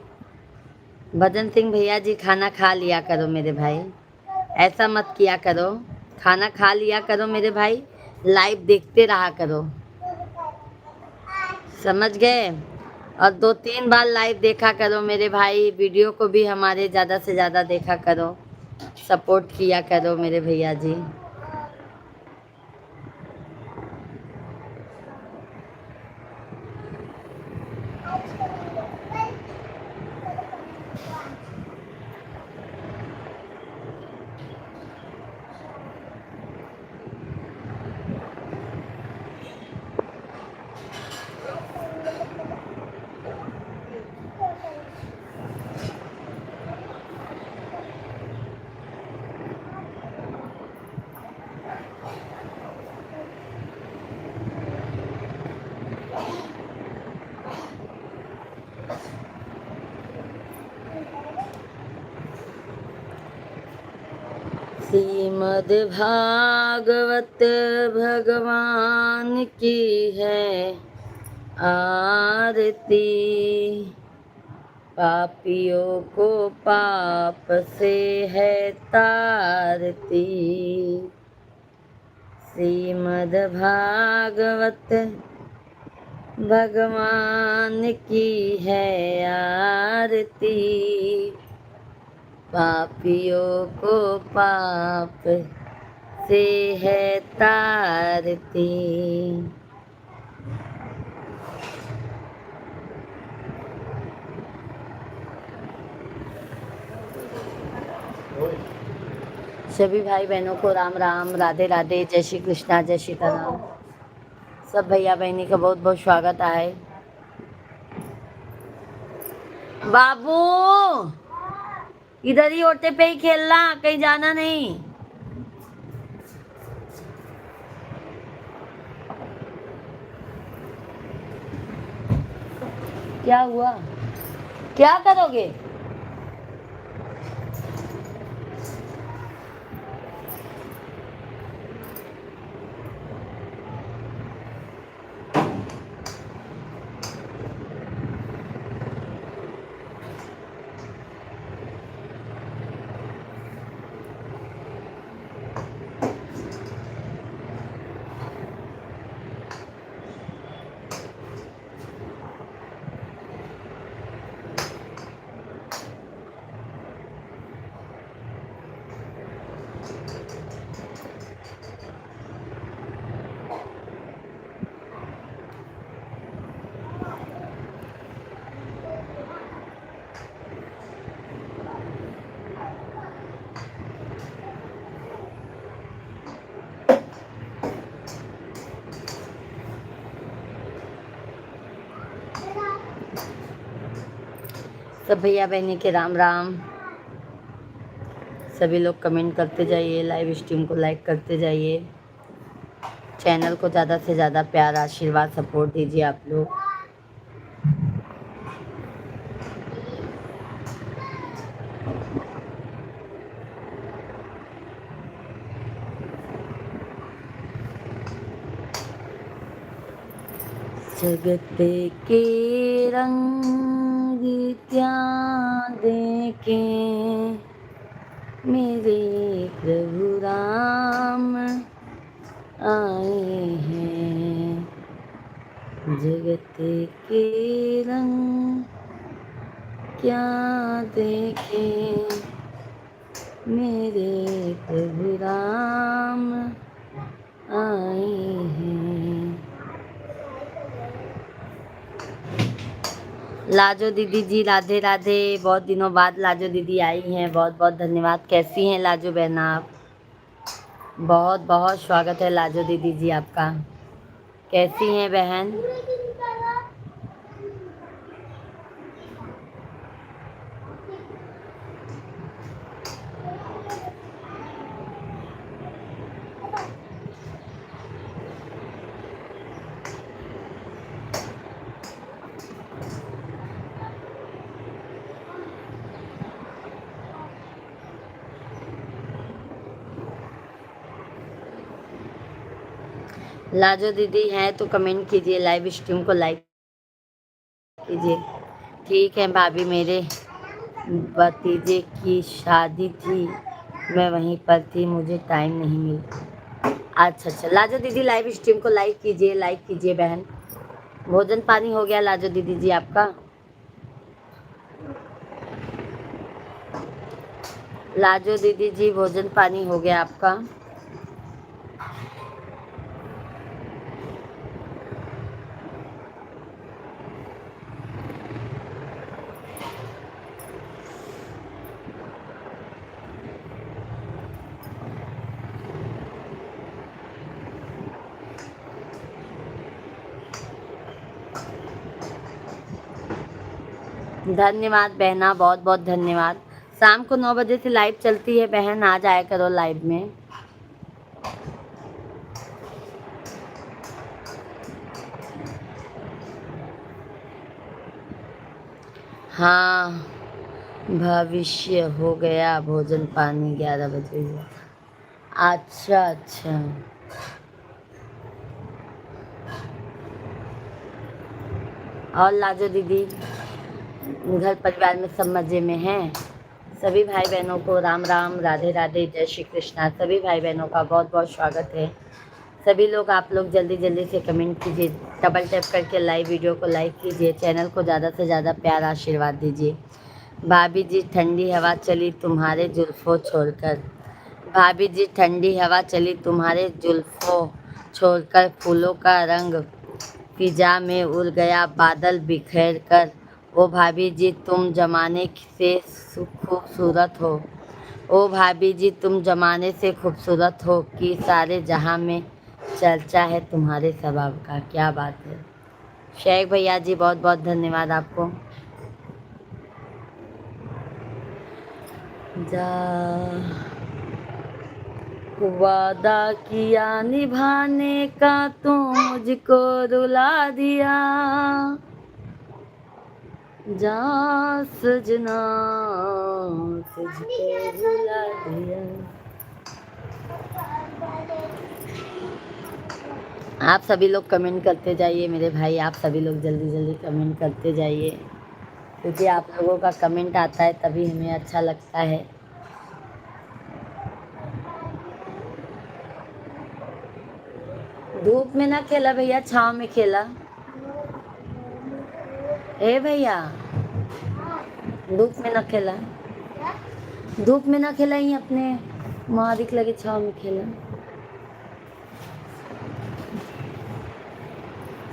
Speaker 1: भजन सिंह भैया जी, खाना खा लिया करो मेरे भाई, ऐसा मत किया करो। खाना खा लिया करो मेरे भाई, लाइव देखते रहा करो, समझ गए। और 2-3 बार लाइव देखा करो मेरे भाई, वीडियो को भी हमारे ज़्यादा से ज़्यादा देखा करो, सपोर्ट किया करो मेरे भैया जी। श्रीमद् भागवत भगवान की है आरती, पापियों को पाप से है तारती। श्रीमद् भागवत भगवान की है आरती, पापियों को पाप से है तारती। सभी भाई बहनों को राम राम, राधे राधे, जय श्री कृष्णा, जय सीताराम। सब भैया बहनी का बहुत बहुत स्वागत है। बाबू इधर ही ओटे पे ही खेलना, कहीं जाना नहीं। क्या हुआ? क्या करोगे? सब भैया बहनी के राम राम। सभी लोग कमेंट करते जाइए, लाइव स्ट्रीम को लाइक करते जाइए, चैनल को ज़्यादा से ज़्यादा प्यार, आशीर्वाद, सपोर्ट दीजिए आप लोग। जगत के रंग क्या देखे, मेरे प्रभु राम आए हैं। जगत के रंग क्या देखे, मेरे प्रभु राम आए हैं। लाजो दीदी जी राधे राधे, बहुत दिनों बाद लाजो दीदी आई हैं, बहुत बहुत धन्यवाद। कैसी हैं लाजो बहन आप? बहुत बहुत स्वागत है लाजो दीदी जी आपका। कैसी हैं बहन? लाजो दीदी हैं तो कमेंट कीजिए, लाइव स्ट्रीम को लाइक कीजिए। ठीक है भाभी, मेरे भतीजे की शादी थी, मैं वहीं पर थी, मुझे टाइम नहीं मिला। अच्छा अच्छा लाजो दीदी, लाइव स्ट्रीम को लाइक कीजिए बहन। भोजन पानी हो गया लाजो दीदी जी आपका? लाजो दीदी जी भोजन पानी हो गया आपका? धन्यवाद बहना, बहुत बहुत धन्यवाद। शाम को 9 बजे से लाइव चलती है बहन, आ जाया करो लाइव में। हाँ भविष्य हो गया, भोजन पानी 11 बजे हुआ। अच्छा अच्छा, और लाजो दीदी घर परिवार में सब मज़े में हैं? सभी भाई बहनों को राम राम, राधे राधे, जय श्री कृष्णा। सभी भाई बहनों का बहुत बहुत स्वागत है। सभी लोग आप लोग जल्दी जल्दी से कमेंट कीजिए, डबल टैप करके लाइव वीडियो को लाइक कीजिए, चैनल को ज़्यादा से ज़्यादा प्यार आशीर्वाद दीजिए। भाभी जी ठंडी हवा चली तुम्हारे जुल्फों छोड़कर। भाभी जी ठंडी हवा चली तुम्हारे जुल्फों छोड़कर, फूलों का रंग फिजा में उड़ गया बादल बिखेर कर। ओ भाभी जी तुम जमाने से खूबसूरत हो। ओ भाभी जी तुम जमाने से खूबसूरत हो कि सारे जहां में चर्चा है तुम्हारे स्वभाव का। क्या बात है शेख भैया जी, बहुत बहुत धन्यवाद आपको। जा वादा किया निभाने का तू मुझको रुला दिया। जा सजना तुझको रुला दिया। आप सभी लोग कमेंट करते जाइए मेरे भाई, आप सभी लोग जल्दी जल्दी कमेंट करते जाइए, क्योंकि आप लोगों का कमेंट आता है तभी हमें अच्छा लगता है। धूप में ना खेला भैया, छाँव में खेला। ए भैया धूप में ना खेला, धूप में ना खेला, ही अपने मालिक लगे छाँव में खेला।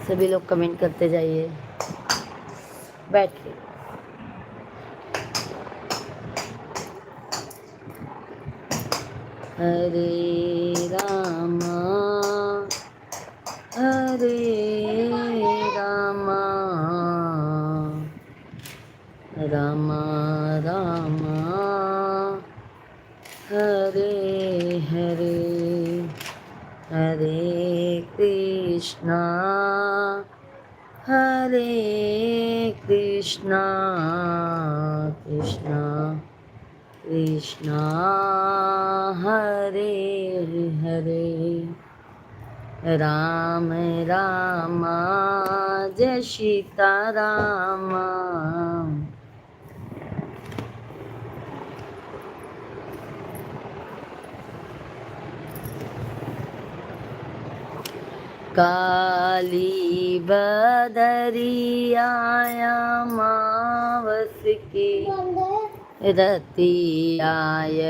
Speaker 1: सभी लोग कमेंट करते जाइए, बैठिए। हरे रामा हरे रामा रामा रामा हरे हरे, हरे कृष्णा कृष्णा कृष्णा हरे हरे, राम राम जय सीता राम। काली बदरिया मावस की रतिया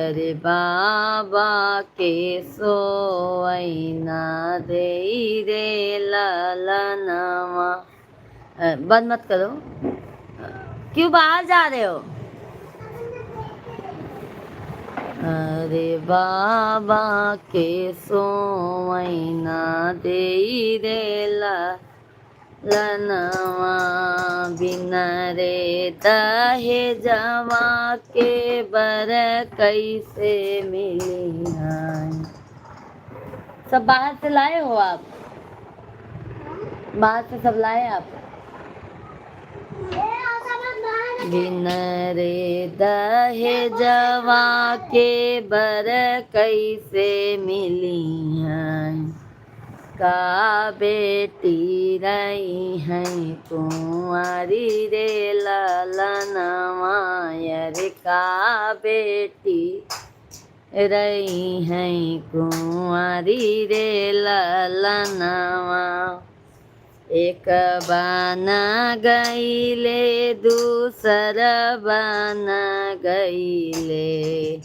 Speaker 1: रे बाबा के सोईना दे रे ललनवा। बंद मत करो, क्यों बाहर जा रहे हो? अरे बाबा के सोईना दे रे लनवा, बिना रे दहे जवा के बर कैसे मिली हैं। सब बाहर से लाए हो आप? बाहर से सब लाए आप? बिन रे दहे जवा के बर कैसे मिली हैं, का बेटी रही हैं कुंवारी रे ललनवा। रे का बेटी रही हैं कुंवारी रे ललनवा। एक बन गईले दूसर बन गईले,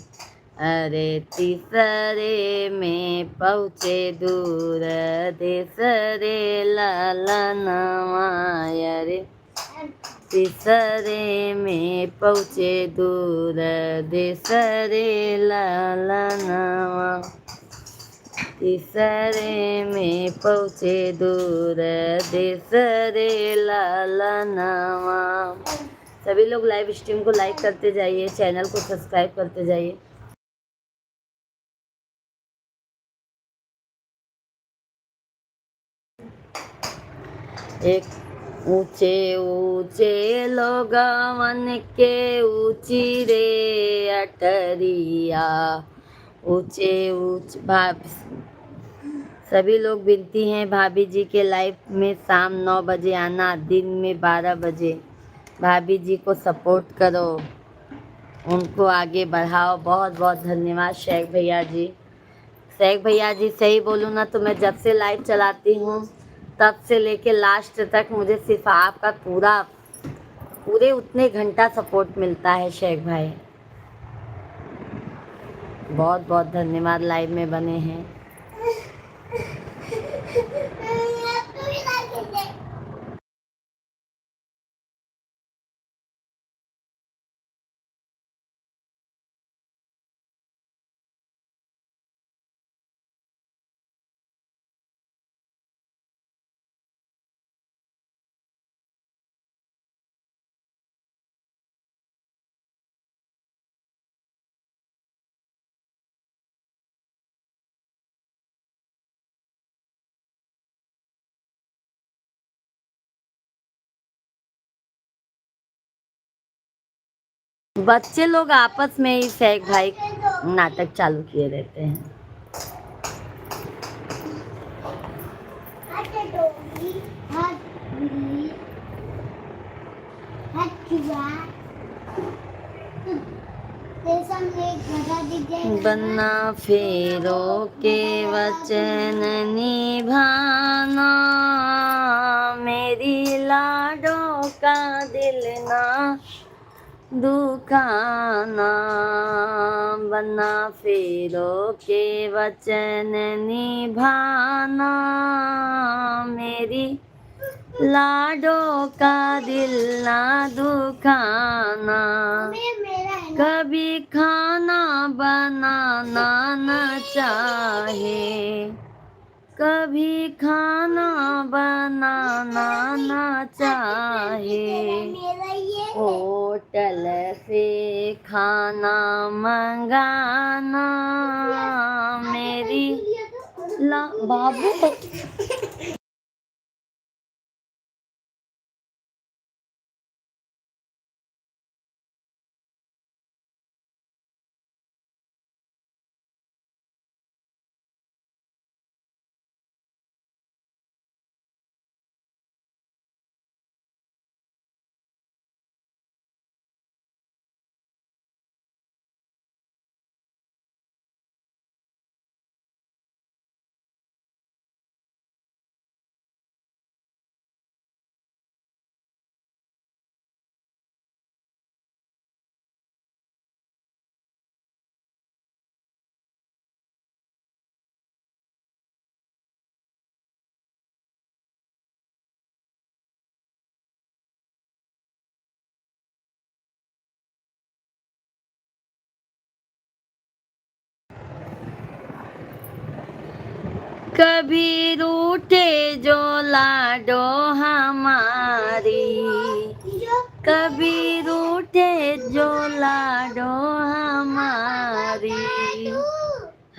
Speaker 1: अरे तीसरे में पहुँचे दूर देश रे ललनवा। रे तीसरे में पहुँचे दूर देश रे ललनवा। तीसरे में पहुँचे दूर देश रे ललनवा। सभी लोग लाइव स्ट्रीम को लाइक करते जाइए, चैनल को सब्सक्राइब करते जाइए। एक ऊंचे ऊंचे लोगवन के ऊंची रे अटरिया, ऊंचे सभी लोग विनती हैं भाभी जी के लाइव में शाम 9 बजे आना, दिन में 12 बजे। भाभी जी को सपोर्ट करो, उनको आगे बढ़ाओ। बहुत बहुत धन्यवाद शेख भैया जी। शेख भैया जी सही बोलूँ ना तो मैं जब से लाइव चलाती हूँ तब से लेके लास्ट तक मुझे सिर्फ आपका पूरा पूरे उतने घंटा सपोर्ट मिलता है शेख भाई। बहुत बहुत धन्यवाद, लाइव में बने हैं। बच्चे लोग आपस में ही शेख भाई नाटक चालू किए रहते हैं। बन्ना फेरों के वचन निभाना, मेरी लाडों का दिल ना दुखाना। बन्ना फेरों के वचन निभाना, मेरी लाडों का दिल ना दुखाना। कभी खाना बनाना न चाहे, कभी खाना बनाना न चाहे। होटल से खाना मंगाना, मेरी बाबू कभी रूठे जो लाडो हमारी, कभी रूठे जो लाडो हमारी।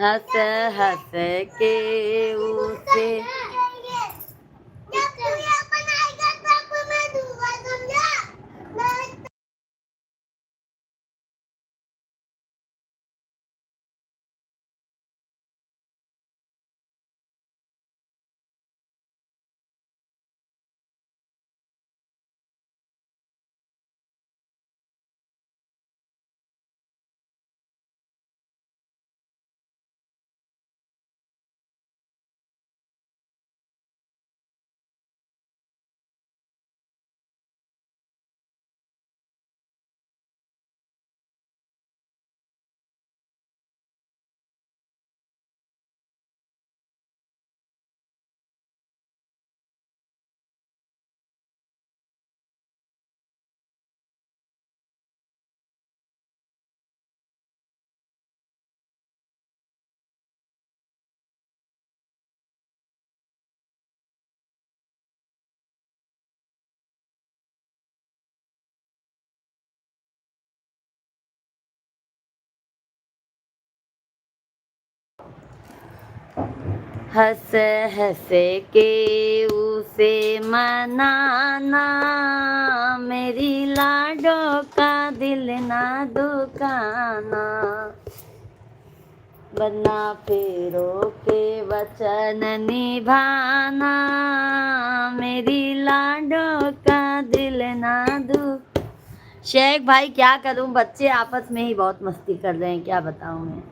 Speaker 1: हंस हंस के उसे हंस हंस के उसे मनाना, मेरी लाडों का दिल ना दुखाना। बन्ना फेरों के वचन निभाना, मेरी लाडों का दिल ना दुख। शेख भाई क्या करूं, बच्चे आपस में ही बहुत मस्ती कर रहे हैं, क्या बताऊं मैं।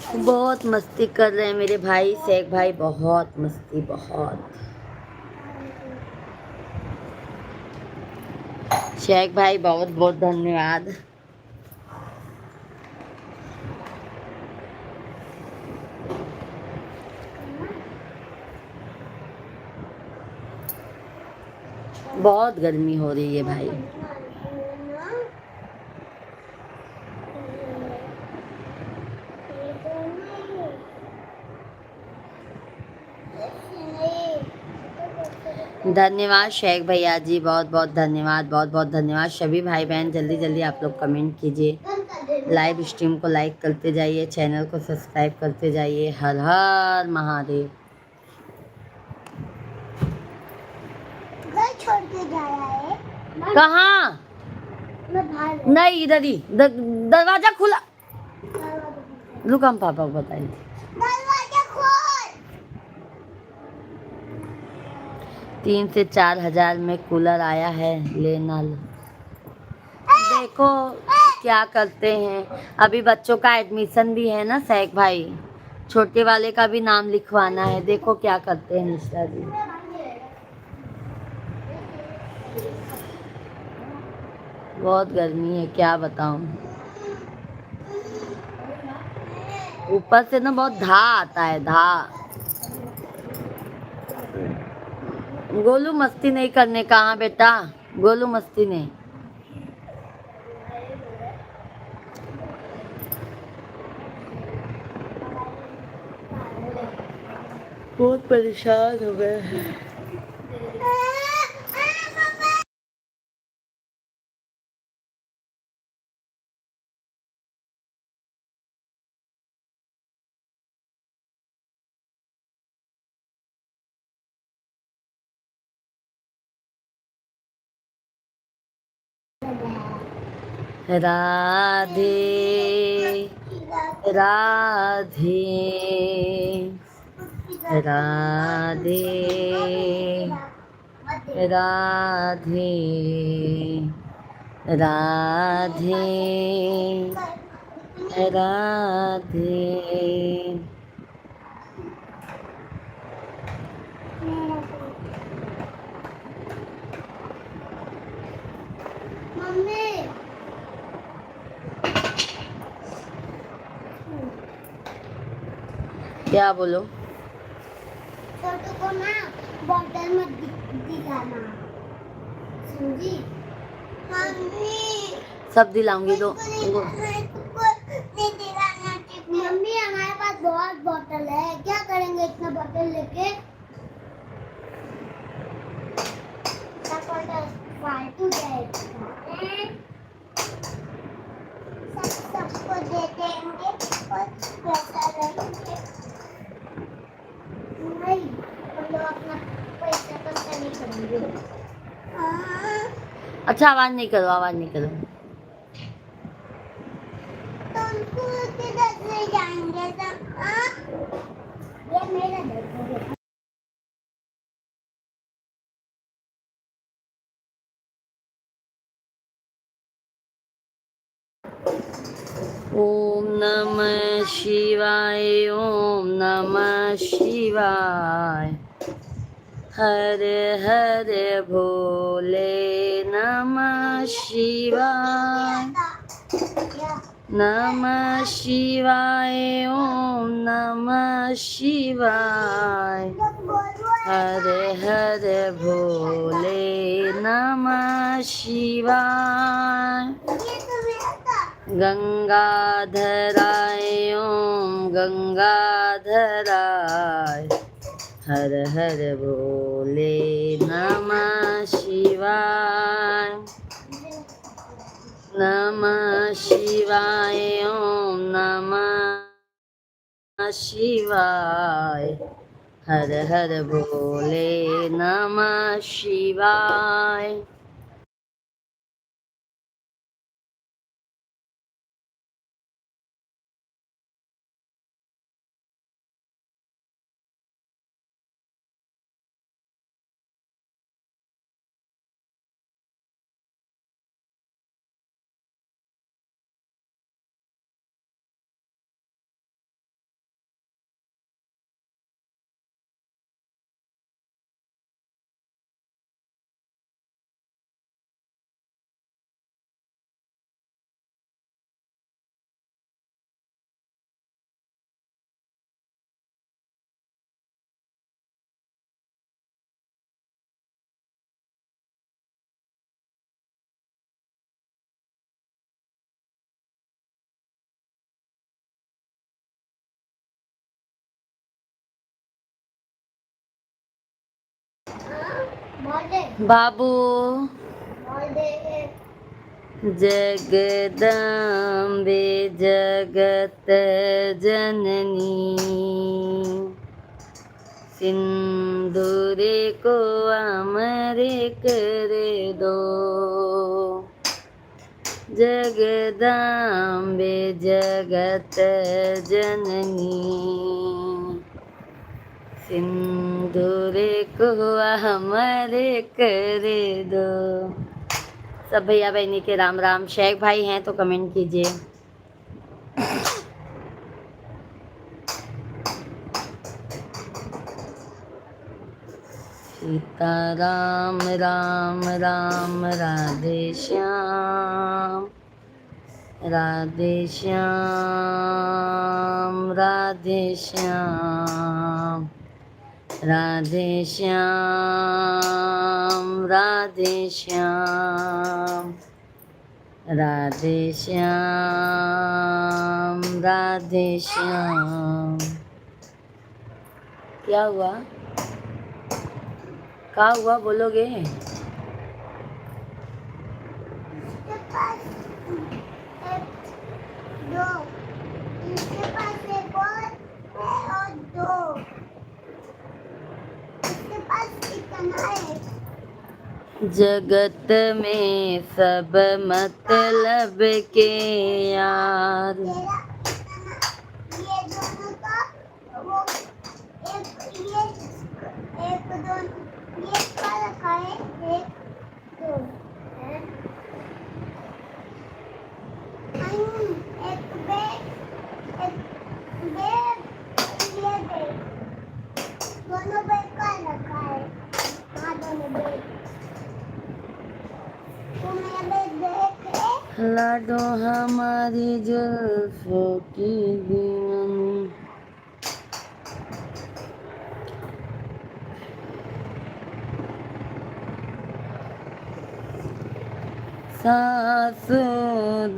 Speaker 1: बहुत मस्ती कर रहे हैं मेरे भाई शेख भाई, बहुत मस्ती, बहुत। शेख भाई बहुत बहुत धन्यवाद। बहुत गर्मी हो रही है भाई। धन्यवाद शेख भैया जी, बहुत बहुत धन्यवाद, बहुत बहुत धन्यवाद। सभी भाई बहन जल्दी जल्दी आप लोग कमेंट कीजिए, लाइव स्ट्रीम को लाइक करते जाइए, चैनल को सब्सक्राइब करते जाइए। हर हर महादेव।
Speaker 2: घर छोड़ के जा रहा है।
Speaker 1: कहाँ?
Speaker 2: मैं बाहर
Speaker 1: नहीं, इधर ही दरवाजा खुला। रुको, हम पापा को बताएंगे।
Speaker 2: दरवाजा खोल।
Speaker 1: 3 से 4 हजार में कूलर आया है, लेना लो। देखो क्या करते हैं। अभी बच्चों का एडमिशन भी है ना शेख भाई, छोटे वाले का भी नाम लिखवाना है। देखो क्या करते हैं मिश्रा जी। बहुत गर्मी है, क्या बताऊं। ऊपर से ना बहुत धा आता है, धा। गोलू मस्ती नहीं करने, कहाँ बेटा? गोलू मस्ती नहीं। बहुत परेशान हो गए हैं। राधे राधे राधे राधे राधे राधे।
Speaker 2: मम्मी
Speaker 1: क्या बोलो?
Speaker 2: छोटू को ना बॉटल में दिलाना, समझी? मम्मी
Speaker 1: सब दिलाऊंगी तो
Speaker 2: नहीं दिलाना। मम्मी हमारे पास बहुत बॉटल है, क्या करेंगे इतना बॉटल लेके? फालतू जाएगा। सबको दे देंगे और पैसा लेंगे। नहीं, हम लोग अपना पैसा खर्चा नहीं करेंगे।
Speaker 1: अच्छा, आवाज नहीं करो, आवाज नहीं करो।
Speaker 2: तो उनको किधर ले जाएंगे सब? ये मेरा देखो।
Speaker 1: ओम नमः शिवाय, ओम नमः शिवाय। हर हर भोले नमः शिवाय, नमः शिवाय, ओम नमः शिवाय। हर हर भोले नमः शिवाय। गंगाधराय, ओम गंगाधराय। हर हर भोले नमः शिवाय, नमः शिवाय, ओम नमः शिवाय। हर हर भोले नमः शिवाय।
Speaker 2: बोल दे
Speaker 1: बाबू
Speaker 2: बोल दे
Speaker 1: जगदम्बे जगत जननी सिंदूरे को अमरे कर दो जगदम्बे जगत जननी सिंदूरे को अमरे कर दो। सब भैया बहनी के राम राम। शेख भाई हैं तो कमेंट कीजिए। सीता राम राम राम राधे श्याम राधे श्याम राधे श्याम राधे श्याम राधे श्याम राधे श्याम राधे श्याम। क्या हुआ? क्या हुआ बोलोगे?
Speaker 2: इसके पास एक दो इसके पास एक और है और दो इसके पास कितना है
Speaker 1: जगत में सब मतलब के यार
Speaker 2: तेरा कितना ये दोनों का वो एक ये एक दो ये का रखा है एक दो है एक बेड ये बेड दोनों बेड का रखा है हाँ दोनों बेड तो मेरा बेड देख है
Speaker 1: लाडो हमारी जुल्फों की दीवानी सासु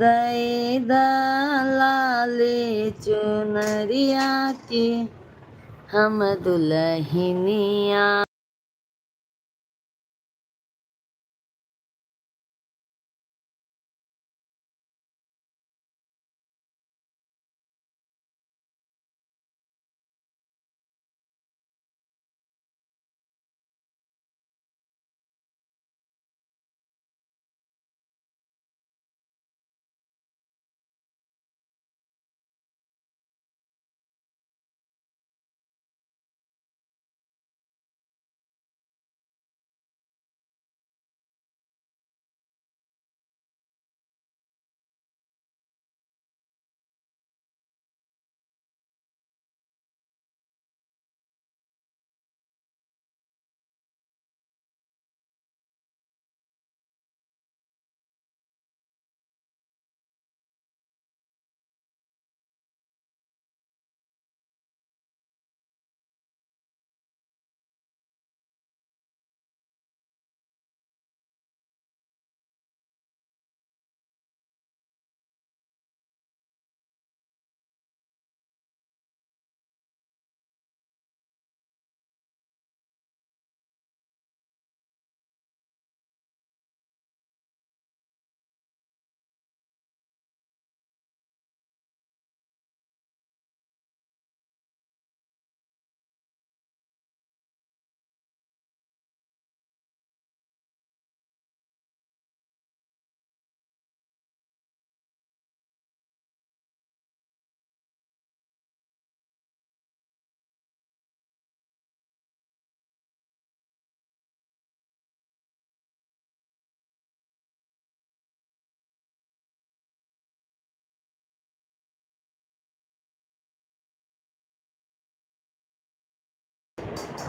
Speaker 1: दई दलाली चुनरिया की हम दुल्हनिया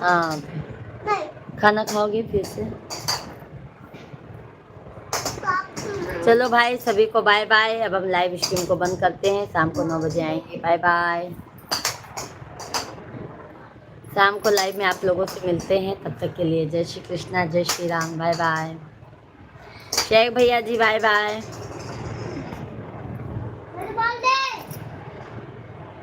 Speaker 1: हाँ
Speaker 2: नहीं
Speaker 1: खाना खाओगे फिर से?
Speaker 2: काकू
Speaker 1: चलो भाई सभी को बाय बाय। अब हम लाइव स्ट्रीम को बंद करते हैं। शाम को 9 बजे आएंगे। Bye bye. शाम को लाइव में आप लोगों से मिलते हैं। तब तक के लिए जय श्री कृष्णा जय श्री राम। Bye bye. शेख भैया जी बाय बाय।
Speaker 2: बोल दे